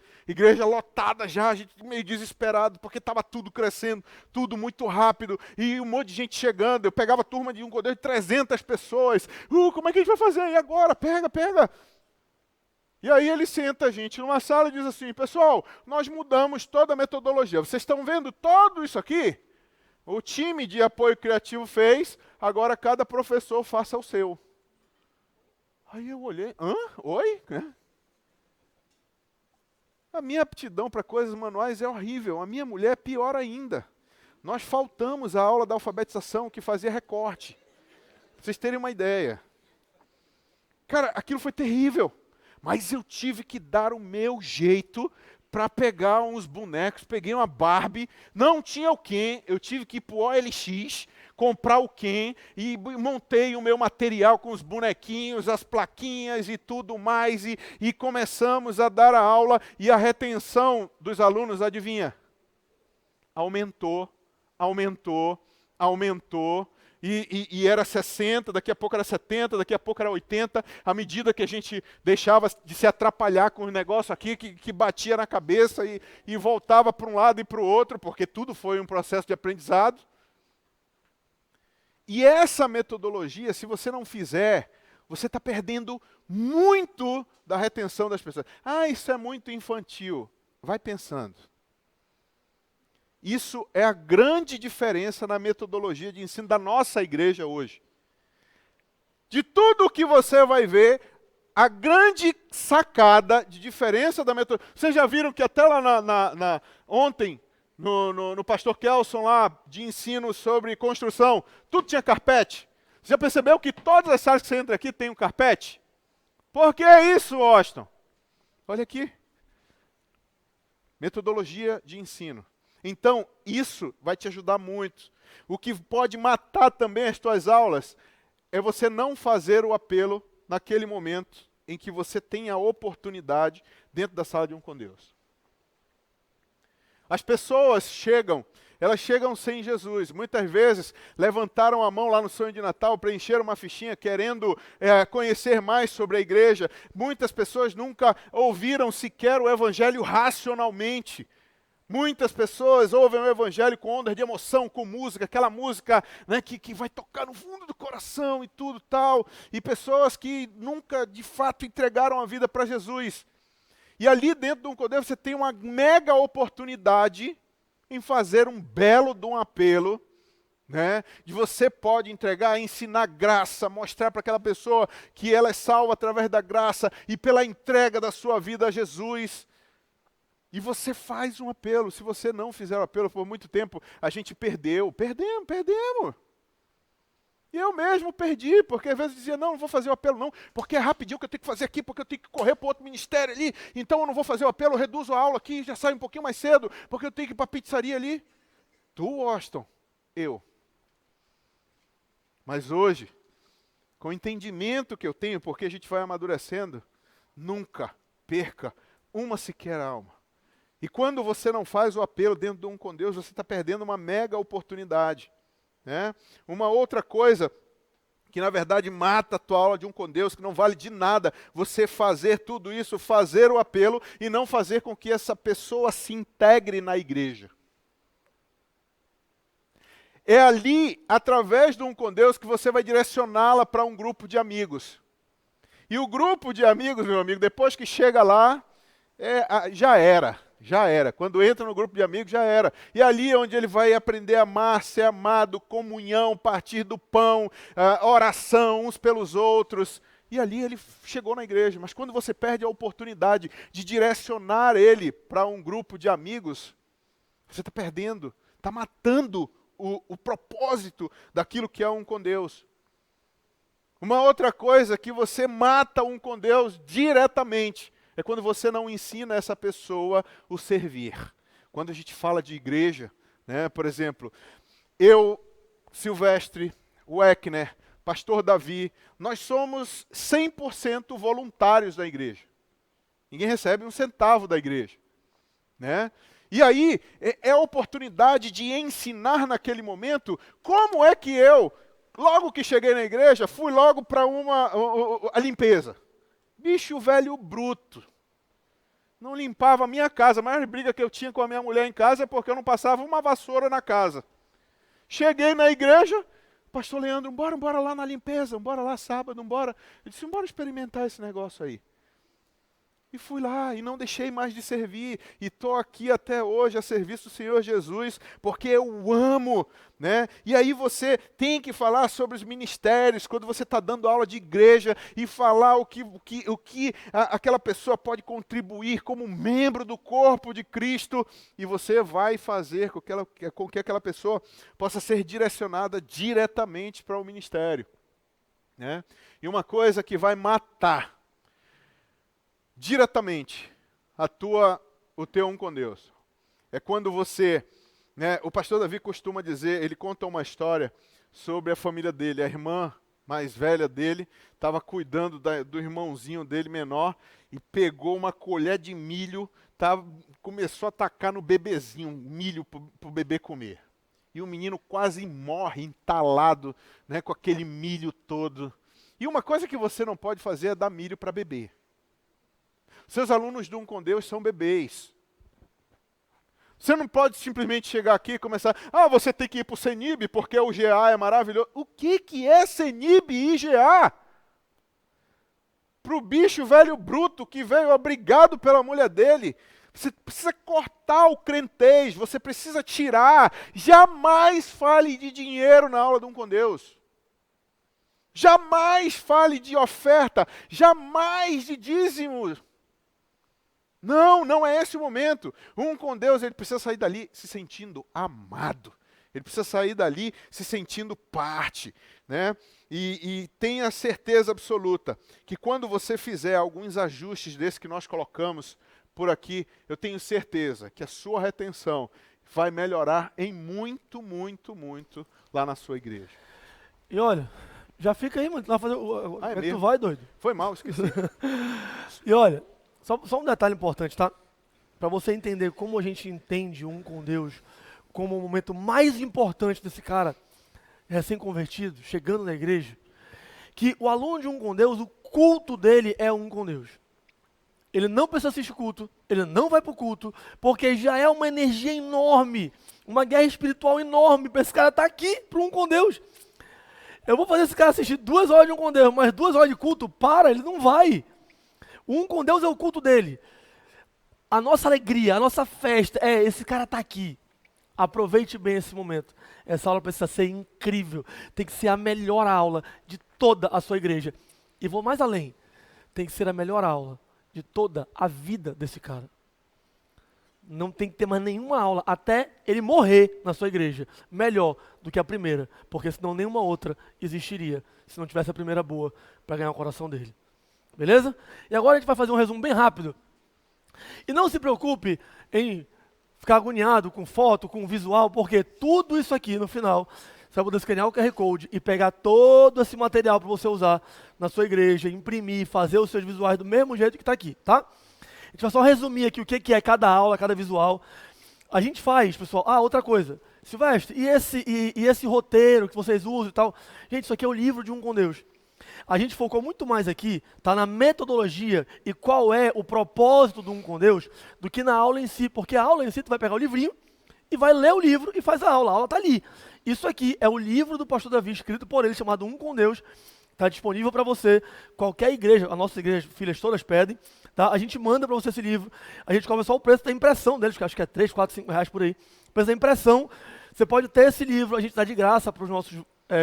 lotada já, a gente meio desesperado, porque estava tudo crescendo, tudo muito rápido, e um monte de gente chegando, eu pegava a turma de um cordeiro de 300 pessoas, como é que a gente vai fazer? E agora? Pega. E aí ele senta a gente numa sala e diz assim, pessoal, nós mudamos toda a metodologia, vocês estão vendo tudo isso aqui? O time de apoio criativo fez, agora cada professor faça o seu. Aí eu olhei, oi? A minha aptidão para coisas manuais é horrível, a minha mulher é pior ainda. Nós faltamos a aula da alfabetização que fazia recorte. Pra vocês terem uma ideia. Cara, aquilo foi terrível. Mas eu tive que dar o meu jeito para pegar uns bonecos. Peguei uma Barbie, não tinha o Ken, eu tive que ir para o OLX, comprar o Ken e montei o meu material com os bonequinhos, as plaquinhas e tudo mais. E começamos a dar a aula e a retenção dos alunos, adivinha? Aumentou. E era 60, daqui a pouco era 70, daqui a pouco era 80, à medida que a gente deixava de se atrapalhar com o negócio aqui, que batia na cabeça e voltava para um lado e para o outro, porque tudo foi um processo de aprendizado. E essa metodologia, se você não fizer, você está perdendo muito da retenção das pessoas. Isso é muito infantil. Vai pensando. Isso é a grande diferença na metodologia de ensino da nossa igreja hoje. De tudo o que você vai ver, a grande sacada de diferença da metodologia... Vocês já viram que até lá ontem, no pastor Kelson lá, de ensino sobre construção, tudo tinha carpete? Você já percebeu que todas as salas que você entra aqui tem um carpete? Por que isso, Austin? Olha aqui. Metodologia de ensino. Então, isso vai te ajudar muito. O que pode matar também as tuas aulas é você não fazer o apelo naquele momento em que você tem a oportunidade dentro da sala de um com Deus. As pessoas elas chegam sem Jesus. Muitas vezes levantaram a mão lá no sonho de Natal, preencheram uma fichinha querendo conhecer mais sobre a igreja. Muitas pessoas nunca ouviram sequer o evangelho racionalmente. Muitas pessoas ouvem o evangelho com ondas de emoção, com música, aquela música, né, que vai tocar no fundo do coração e tudo tal. E pessoas que nunca de fato entregaram a vida para Jesus. E ali dentro do Cordeiro você tem uma mega oportunidade em fazer um belo de um apelo, né, de você pode entregar, ensinar graça, mostrar para aquela pessoa que ela é salva através da graça e pela entrega da sua vida a Jesus. E você faz um apelo. Se você não fizer o apelo por muito tempo, a gente perdemos. E eu mesmo perdi, porque às vezes dizia, não vou fazer o apelo não, porque é rapidinho que eu tenho que fazer aqui, porque eu tenho que correr para outro ministério ali, então eu não vou fazer o apelo, eu reduzo a aula aqui, já saio um pouquinho mais cedo, porque eu tenho que ir para a pizzaria ali. Tu, Austin, eu. Mas hoje, com o entendimento que eu tenho, porque a gente vai amadurecendo, nunca perca uma sequer alma. E quando você não faz o apelo dentro de um com Deus, você está perdendo uma mega oportunidade. Né? Uma outra coisa que na verdade mata a tua aula de um com Deus, que não vale de nada, você fazer tudo isso, fazer o apelo e não fazer com que essa pessoa se integre na igreja. É ali, através de um com Deus, que você vai direcioná-la para um grupo de amigos. E o grupo de amigos, meu amigo, depois que chega lá, já era. Quando entra no grupo de amigos, já era. E ali é onde ele vai aprender a amar, ser amado, comunhão, partir do pão, oração uns pelos outros. E ali ele chegou na igreja. Mas quando você perde a oportunidade de direcionar ele para um grupo de amigos, você está perdendo, está matando o propósito daquilo que é um com Deus. Uma outra coisa que você mata um com Deus diretamente é quando você não ensina essa pessoa o servir. Quando a gente fala de igreja, né, por exemplo, eu, Silvestre, Weckner, pastor Davi, nós somos 100% voluntários da igreja. Ninguém recebe um centavo da igreja. Né? E aí, é a oportunidade de ensinar naquele momento como é que eu logo que cheguei na igreja, fui logo para a limpeza. Bicho velho bruto. Não limpava a minha casa. A maior briga que eu tinha com a minha mulher em casa é porque eu não passava uma vassoura na casa. Cheguei na igreja, pastor Leandro, bora lá na limpeza, bora lá sábado, bora. Eu disse, bora experimentar esse negócio aí. E fui lá e não deixei mais de servir. E estou aqui até hoje a serviço do Senhor Jesus, porque eu amo, né? E aí você tem que falar sobre os ministérios, quando você está dando aula de igreja, e falar o que aquela pessoa pode contribuir como membro do corpo de Cristo, e você vai fazer com que aquela pessoa possa ser direcionada diretamente para o ministério, né? E uma coisa que vai matar diretamente o teu um com Deus é quando você, né, o pastor Davi costuma dizer, ele conta uma história sobre a família dele. A irmã mais velha dele estava cuidando do irmãozinho dele menor e pegou uma colher de milho, começou a tacar no bebezinho, milho para o bebê comer. E o menino quase morre entalado, né, com aquele milho todo. E uma coisa que você não pode fazer é dar milho para bebê. Seus alunos de um com Deus são bebês. Você não pode simplesmente chegar aqui e começar, você tem que ir para o CENIB porque o GA é maravilhoso. O que é CENIB e GA? Para o bicho velho bruto que veio obrigado pela mulher dele, você precisa cortar o crentez, você precisa tirar. Jamais fale de dinheiro na aula de um com Deus. Jamais fale de oferta, jamais de dízimos. Não é esse o momento. Um com Deus, ele precisa sair dali se sentindo amado. Ele precisa sair dali se sentindo parte, né? E tenha certeza absoluta que quando você fizer alguns ajustes desses que nós colocamos por aqui, eu tenho certeza que a sua retenção vai melhorar em muito, muito, muito lá na sua igreja. E olha, já fica aí, mano. Lá fazer tu vai, doido? Foi mal, esqueci. E olha, só um detalhe importante, tá? Para você entender como a gente entende um com Deus como o momento mais importante desse cara recém-convertido, chegando na igreja, que o aluno de um com Deus, o culto dele é um com Deus. Ele não precisa assistir culto, ele não vai para o culto, porque já é uma energia enorme, uma guerra espiritual enorme para esse cara estar aqui para um com Deus. Eu vou fazer esse cara assistir 2 horas de um com Deus, mas 2 horas de culto, ele não vai. O um com Deus é o culto dele. A nossa alegria, a nossa festa esse cara está aqui. Aproveite bem esse momento. Essa aula precisa ser incrível. Tem que ser a melhor aula de toda a sua igreja. E vou mais além. Tem que ser a melhor aula de toda a vida desse cara. Não tem que ter mais nenhuma aula até ele morrer na sua igreja. Melhor do que a primeira. Porque senão nenhuma outra existiria. Se não tivesse a primeira boa para ganhar o coração dele. Beleza? E agora a gente vai fazer um resumo bem rápido. E não se preocupe em ficar agoniado com foto, com visual, porque tudo isso aqui no final, você vai poder escanear o QR Code e pegar todo esse material para você usar na sua igreja, imprimir, fazer os seus visuais do mesmo jeito que está aqui, tá? A gente vai só resumir aqui o que é cada aula, cada visual. A gente faz, pessoal, outra coisa, Silvestre, e esse roteiro que vocês usam e tal? Gente, isso aqui é o livro de um com Deus. A gente focou muito mais aqui, tá, na metodologia e qual é o propósito do um com Deus, do que na aula em si, porque a aula em si tu vai pegar o livrinho e vai ler o livro e faz a aula está ali. Isso aqui é o livro do pastor Davi, escrito por ele, chamado Um com Deus, está disponível para você, qualquer igreja, a nossa igreja, filhas todas pedem, tá? A gente manda para você esse livro, a gente cobra só o preço da impressão deles, que acho que é 3, 4, 5 reais por aí, o preço da impressão, você pode ter esse livro, a gente dá de graça para os nossos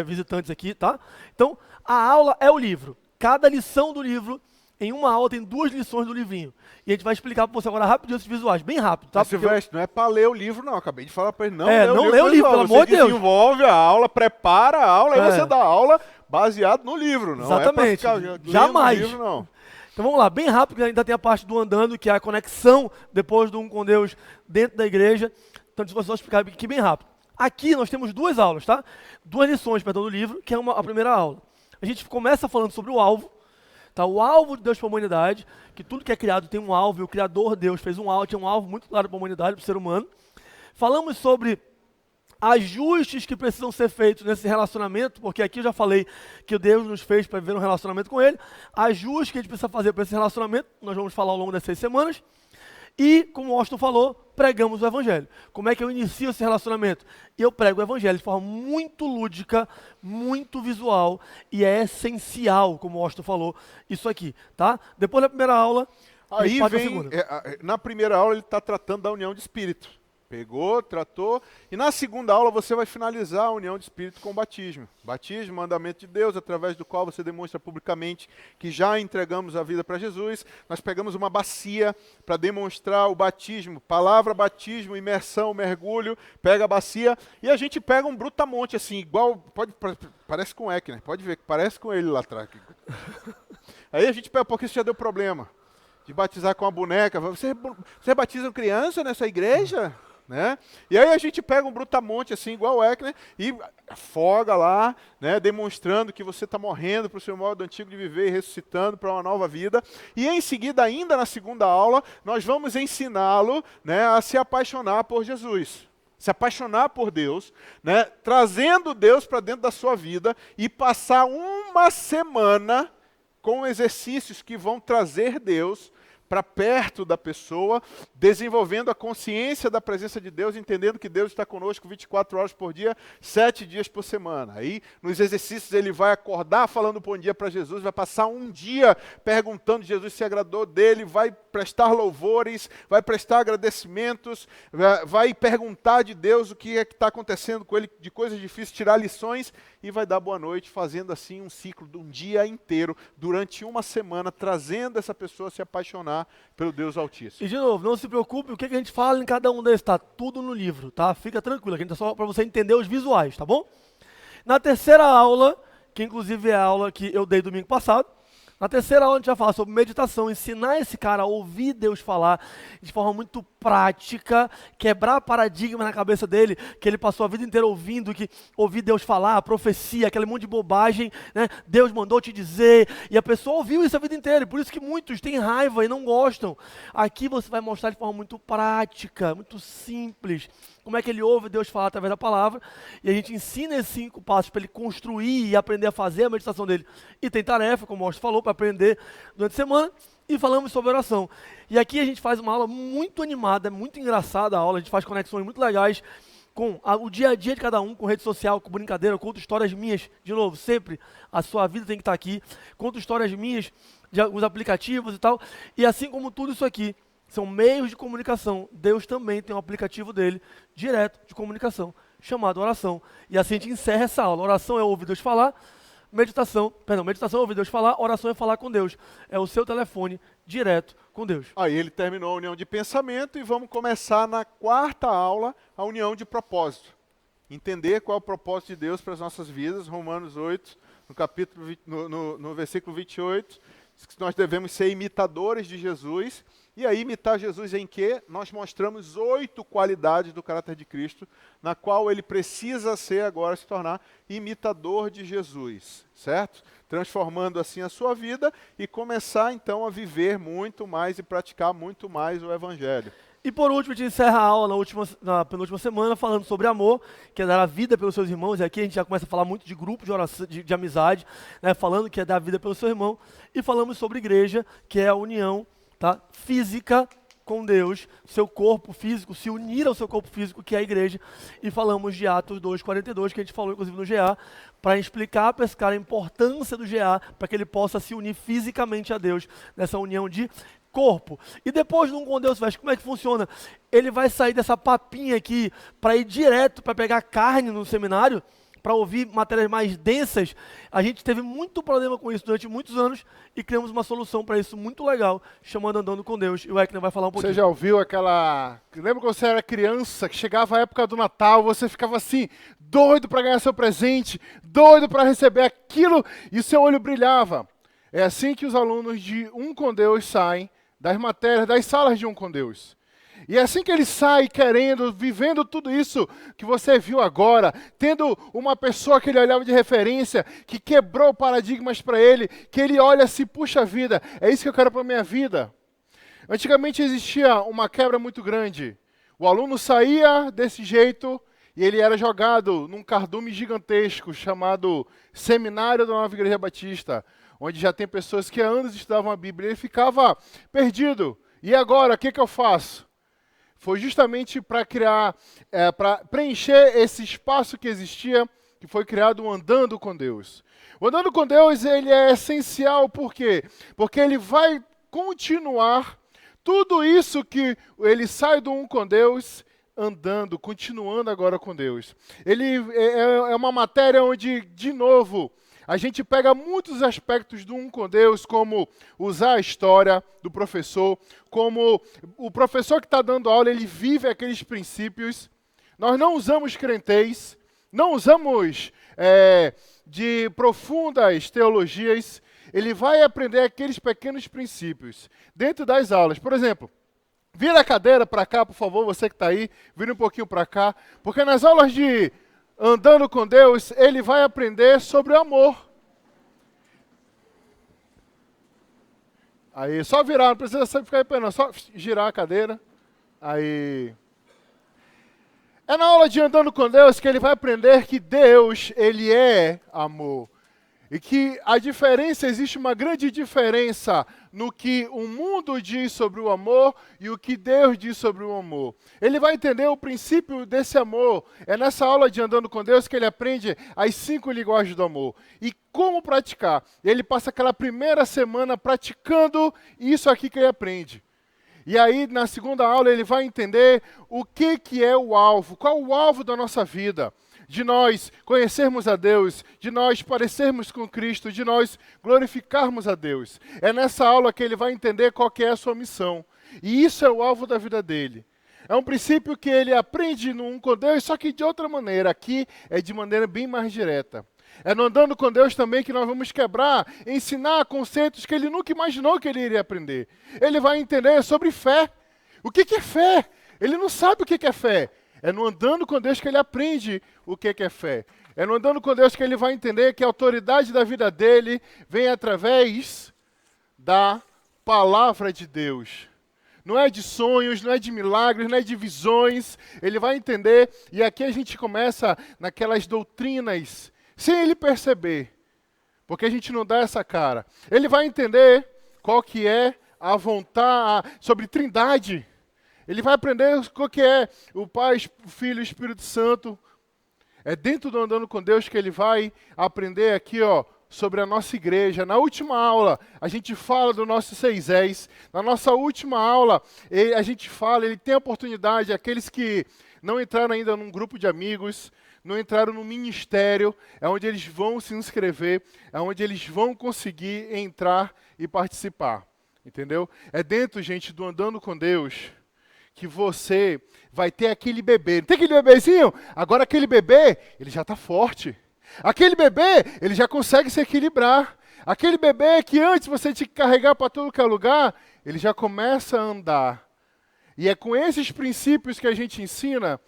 visitantes aqui, tá? Então, a aula é o livro. Cada lição do livro, em uma aula, tem 2 lições do livrinho. E a gente vai explicar para você agora rapidinho esses visuais, bem rápido, tá? Mas, Silvestre, não é para ler o livro, não. Acabei de falar para ele, não lê o livro, pelo amor de Deus. Você desenvolve a aula, prepara a aula, e você dá a aula baseado no livro, não. Exatamente. Jamais. Livro, não. Então vamos lá, bem rápido, que ainda tem a parte do andando, que é a conexão depois do um com Deus dentro da igreja. Então, se você só explicar aqui bem rápido. Aqui nós temos 2 aulas, tá? 2 lições, do livro, que é a primeira aula. A gente começa falando sobre o alvo, tá? O alvo de Deus para a humanidade, que tudo que é criado tem um alvo, e o Criador Deus fez tinha um alvo muito claro para a humanidade, para o ser humano. Falamos sobre ajustes que precisam ser feitos nesse relacionamento, porque aqui eu já falei que Deus nos fez para viver um relacionamento com Ele, ajustes que a gente precisa fazer para esse relacionamento, nós vamos falar ao longo das 6 semanas, e, como o Austin falou, pregamos o Evangelho. Como é que eu inicio esse relacionamento? Eu prego o Evangelho de forma muito lúdica, muito visual, e é essencial, como o Austin falou, isso aqui, tá? Depois da primeira aula, Aí parte da vem, segunda. na primeira aula ele está tratando da união de espírito. Pegou, tratou, e na segunda aula você vai finalizar a união de espírito com o batismo. Batismo, mandamento de Deus, através do qual você demonstra publicamente que já entregamos a vida para Jesus. Nós pegamos uma bacia para demonstrar o batismo, palavra batismo, imersão, mergulho, pega a bacia, e a gente pega um brutamonte assim, igual, parece com o Eckner, pode ver que parece com ele lá atrás. Aí a gente pega, porque isso já deu problema, de batizar com a boneca. Você batiza criança nessa igreja? Né? E aí a gente pega um brutamonte assim, igual o Eckner, e afoga lá, né, demonstrando que você está morrendo para o seu modo antigo de viver e ressuscitando para uma nova vida. E em seguida, ainda na segunda aula, nós vamos ensiná-lo, né, a se apaixonar por Jesus. Se apaixonar por Deus, né, trazendo Deus para dentro da sua vida e passar uma semana com exercícios que vão trazer Deus para perto da pessoa, desenvolvendo a consciência da presença de Deus, entendendo que Deus está conosco 24 horas por dia, 7 dias por semana. Aí, nos exercícios, ele vai acordar falando bom dia para Jesus, vai passar um dia perguntando Jesus se agradou dele, vai prestar louvores, vai prestar agradecimentos, vai perguntar de Deus o que é que está acontecendo com ele, de coisas difíceis, tirar lições, e vai dar boa noite, fazendo assim um ciclo de um dia inteiro, durante uma semana, trazendo essa pessoa a se apaixonar pelo Deus Altíssimo. E de novo, não se preocupe, o que a gente fala em cada um desses, tá tudo no livro, tá? Fica tranquilo, aqui é só para você entender os visuais, tá bom? Na terceira aula, que inclusive é a aula que eu dei domingo passado, na terceira aula a gente vai falar sobre meditação, ensinar esse cara a ouvir Deus falar de forma muito prática, quebrar paradigma na cabeça dele, que ele passou a vida inteira ouvindo, que ouvir Deus falar, a profecia, aquele monte de bobagem, né? Deus mandou te dizer, e a pessoa ouviu isso a vida inteira, e por isso que muitos têm raiva e não gostam. Aqui você vai mostrar de forma muito prática, muito simples, como é que ele ouve Deus falar através da palavra, e a gente ensina esses 5 passos para ele construir e aprender a fazer a meditação dele. E tem tarefa, como o Austin falou, para aprender durante a semana, e falamos sobre oração. E aqui a gente faz uma aula muito animada, muito engraçada a aula, a gente faz conexões muito legais com o dia a dia de cada um, com rede social, com brincadeira, eu conto histórias minhas, de novo, sempre a sua vida tem que estar aqui, conto histórias minhas de alguns aplicativos e tal, e assim como tudo isso aqui, são meios de comunicação. Deus também tem um aplicativo dele, direto de comunicação, chamado oração. E assim a gente encerra essa aula. Oração é ouvir Deus falar, meditação é ouvir Deus falar, oração é falar com Deus. É o seu telefone direto com Deus. Aí ele terminou a união de pensamento e vamos começar na quarta aula a união de propósito. Entender qual é o propósito de Deus para as nossas vidas, Romanos 8, no capítulo, no versículo 28, que nós devemos ser imitadores de Jesus. E aí, imitar Jesus em quê? Nós mostramos 8 qualidades do caráter de Cristo, na qual ele precisa ser agora, se tornar imitador de Jesus, certo? Transformando assim a sua vida e começar então a viver muito mais e praticar muito mais o Evangelho. E por último, a gente encerra a aula na penúltima semana falando sobre amor, que é dar a vida pelos seus irmãos, e aqui a gente já começa a falar muito de grupo de oração, de amizade, né, falando que é dar a vida pelo seu irmão, e falamos sobre igreja, que é a união, tá, física com Deus, seu corpo físico, se unir ao seu corpo físico, que é a igreja, e falamos de Atos 2:42, que a gente falou inclusive no GA, para explicar para esse cara a importância do GA, para que ele possa se unir fisicamente a Deus, nessa união de corpo. E depois de um com Deus, como é que funciona? Ele vai sair dessa papinha aqui para ir direto para pegar carne no seminário, para ouvir matérias mais densas. A gente teve muito problema com isso durante muitos anos e criamos uma solução para isso muito legal, chamando Andando com Deus. E o Eckner vai falar um pouquinho. Você já ouviu aquela... Lembra quando você era criança, que chegava a época do Natal, você ficava assim, doido para ganhar seu presente, doido para receber aquilo, e o seu olho brilhava. É assim que os alunos de Um com Deus saem das matérias, das salas de Um com Deus. E é assim que ele sai querendo, vivendo tudo isso que você viu agora, tendo uma pessoa que ele olhava de referência, que quebrou paradigmas para ele, que ele olha assim, puxa vida, é isso que eu quero para a minha vida. Antigamente existia uma quebra muito grande. O aluno saía desse jeito e ele era jogado num cardume gigantesco chamado Seminário da Nova Igreja Batista, onde já tem pessoas que há anos estudavam a Bíblia. Ele ficava perdido. E agora, o que eu faço? Foi justamente para criar, para preencher esse espaço que existia, que foi criado o Andando com Deus. O Andando com Deus, ele é essencial, por quê? Porque ele vai continuar tudo isso que ele sai do um com Deus, andando, continuando agora com Deus. Ele é uma matéria onde, de novo, a gente pega muitos aspectos do um com Deus, como usar a história do professor, como o professor que está dando aula, ele vive aqueles princípios. Nós não usamos crentez, não usamos de profundas teologias. Ele vai aprender aqueles pequenos princípios dentro das aulas. Por exemplo, vira a cadeira para cá, por favor, você que está aí, vira um pouquinho para cá, porque nas aulas de Andando com Deus, ele vai aprender sobre o amor. Aí, só virar, não precisa ficar aí, não, só girar a cadeira. Aí. É na aula de Andando com Deus que ele vai aprender que Deus, ele é amor. E que a diferença, existe uma grande diferença no que o mundo diz sobre o amor e o que Deus diz sobre o amor. Ele vai entender o princípio desse amor. É nessa aula de Andando com Deus que ele aprende as 5 linguagens do amor. E como praticar. Ele passa aquela primeira semana praticando isso aqui que ele aprende. E aí, na segunda aula, ele vai entender o que é o alvo. Qual o alvo da nossa vida? De nós conhecermos a Deus, de nós parecermos com Cristo, de nós glorificarmos a Deus. É nessa aula que ele vai entender qual que é a sua missão. E isso é o alvo da vida dele. É um princípio que ele aprende no um com Deus, só que de outra maneira. Aqui é de maneira bem mais direta. É no Andando com Deus também que nós vamos quebrar, ensinar conceitos que ele nunca imaginou que ele iria aprender. Ele vai entender sobre fé. O que é fé? Ele não sabe o que é fé. É no Andando com Deus que ele aprende o que é fé. É no Andando com Deus que ele vai entender que a autoridade da vida dele vem através da palavra de Deus. Não é de sonhos, não é de milagres, não é de visões. Ele vai entender, e aqui a gente começa naquelas doutrinas, sem ele perceber, porque a gente não dá essa cara. Ele vai entender qual que é a vontade, sobre trindade. Ele vai aprender o que é o Pai, o Filho e o Espírito Santo. É dentro do Andando com Deus que ele vai aprender aqui, sobre a nossa igreja. Na última aula, a gente fala do nosso Seisés. Na nossa última aula, a gente fala, ele tem a oportunidade, aqueles que não entraram ainda num grupo de amigos, não entraram no ministério, é onde eles vão se inscrever, é onde eles vão conseguir entrar e participar. Entendeu? É dentro, gente, do Andando com Deus, que você vai ter aquele bebê. Não tem aquele bebezinho? Agora aquele bebê, ele já está forte. Aquele bebê, ele já consegue se equilibrar. Aquele bebê que antes você tinha que carregar para todo que é lugar, ele já começa a andar. E é com esses princípios que a gente ensina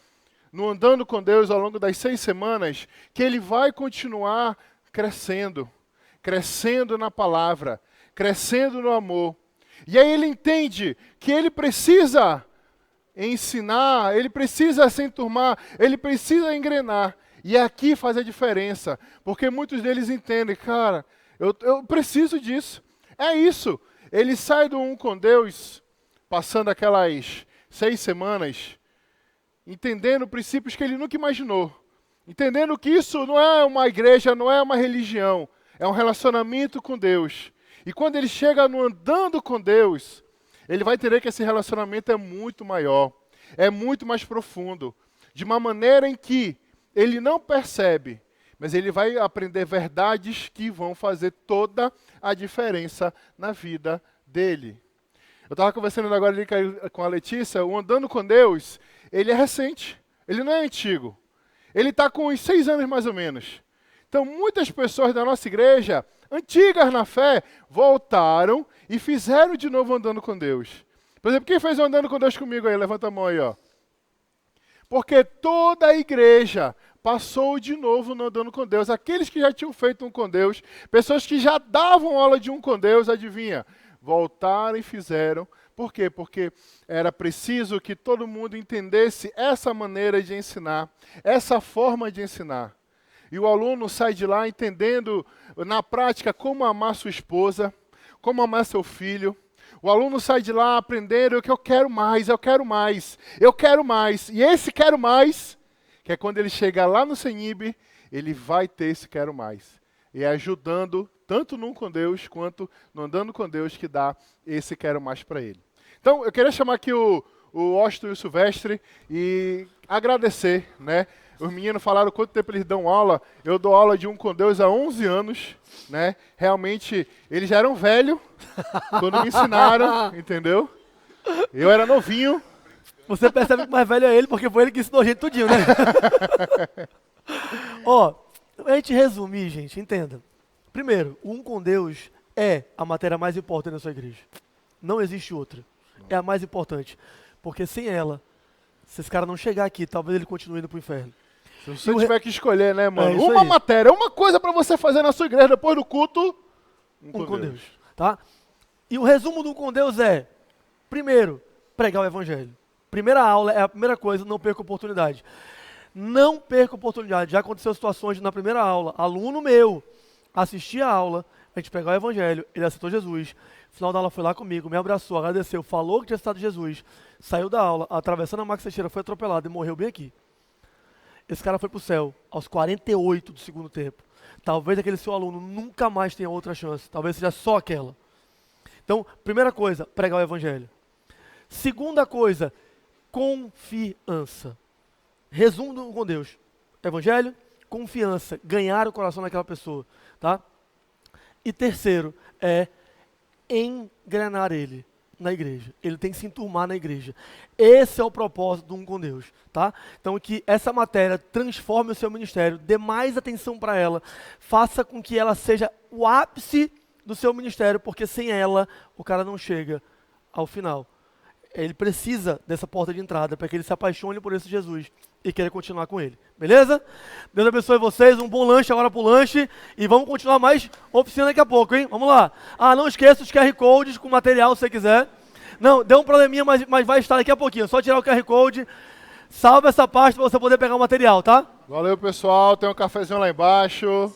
no Andando com Deus ao longo das 6 semanas, que ele vai continuar crescendo. Crescendo na palavra, crescendo no amor. E aí ele entende que ele precisa ensinar, ele precisa se enturmar, ele precisa engrenar. E aqui faz a diferença, porque muitos deles entendem, cara, eu preciso disso. É isso. Ele sai do um com Deus, passando aquelas 6 semanas, entendendo princípios que ele nunca imaginou. Entendendo que isso não é uma igreja, não é uma religião, é um relacionamento com Deus. E quando ele chega no Andando com Deus, ele vai entender que esse relacionamento é muito maior, é muito mais profundo, de uma maneira em que ele não percebe, mas ele vai aprender verdades que vão fazer toda a diferença na vida dele. Eu estava conversando agora ali com a Letícia, o Andando com Deus, ele é recente, ele não é antigo. Ele está com uns 6 anos mais ou menos. Então muitas pessoas da nossa igreja, antigas na fé, voltaram e fizeram de novo Andando com Deus. Por exemplo, quem fez o Andando com Deus comigo aí? Levanta a mão aí, Porque toda a igreja passou de novo no Andando com Deus. Aqueles que já tinham feito um com Deus, pessoas que já davam aula de um com Deus, adivinha? Voltaram e fizeram Por quê? Porque era preciso que todo mundo entendesse essa maneira de ensinar, essa forma de ensinar. E o aluno sai de lá entendendo na prática como amar sua esposa, como amar seu filho. O aluno sai de lá aprendendo que eu quero mais, eu quero mais, eu quero mais. E esse quero mais, que é quando ele chegar lá no CENIB, ele vai ter esse quero mais. E é ajudando, tanto no com Deus, quanto no andando com Deus, que dá esse quero mais para ele. Então, eu queria chamar aqui o Washington e o Silvestre e agradecer, né? Os meninos falaram quanto tempo eles dão aula. Eu dou aula de com Deus há 11 anos, né? Realmente, eles já eram velhos quando me ensinaram, entendeu? Eu era novinho. Você percebe que o mais velho é ele, porque foi ele que ensinou a gente tudinho, né? Ó, a gente resumir, gente, entenda. Primeiro, o com Deus é a matéria mais importante da sua igreja. Não existe outra. É a mais importante. Porque sem ela, se esse cara não chegar aqui, talvez ele continue indo pro inferno. Se você tiver que escolher, né, mano? isso Uma aí. matéria, uma coisa para você fazer na sua igreja depois do culto. Com Deus. Tá? E o resumo do com Deus é, primeiro, pregar o evangelho. Primeira aula é a primeira coisa, não perca oportunidade. Não perca oportunidade. Já aconteceu situações na primeira aula. Aluno meu assistia a aula, a gente pregava o evangelho, ele aceitou Jesus. No final da aula foi lá comigo, me abraçou, agradeceu, falou que tinha aceitado Jesus, saiu da aula, atravessando a Max Teixeira, foi atropelado e morreu bem aqui. Esse cara foi pro céu aos 48 do segundo tempo. Talvez aquele seu aluno nunca mais tenha outra chance. Talvez seja só aquela. Então, primeira coisa, pregar o evangelho. Segunda coisa, confiança. Resumo com Deus. Evangelho, confiança, ganhar o coração daquela pessoa, tá? E terceiro é engrenar ele na igreja. Ele tem que se enturmar na igreja. Esse é o propósito do com Deus, tá? Então que essa matéria transforme o seu ministério, dê mais atenção para ela, faça com que ela seja o ápice do seu ministério, porque sem ela o cara não chega ao final. Ele precisa dessa porta de entrada para que ele se apaixone por esse Jesus e queira continuar com ele. Beleza? Deus abençoe vocês. Um bom lanche agora pro lanche. E vamos continuar mais oficina daqui a pouco, hein? Vamos lá. Ah, não esqueça os QR Codes com material se você quiser. Não, deu um probleminha, mas vai estar daqui a pouquinho. Só tirar o QR Code. Salva essa parte para você poder pegar o material, tá? Valeu, pessoal. Tem um cafezinho lá embaixo.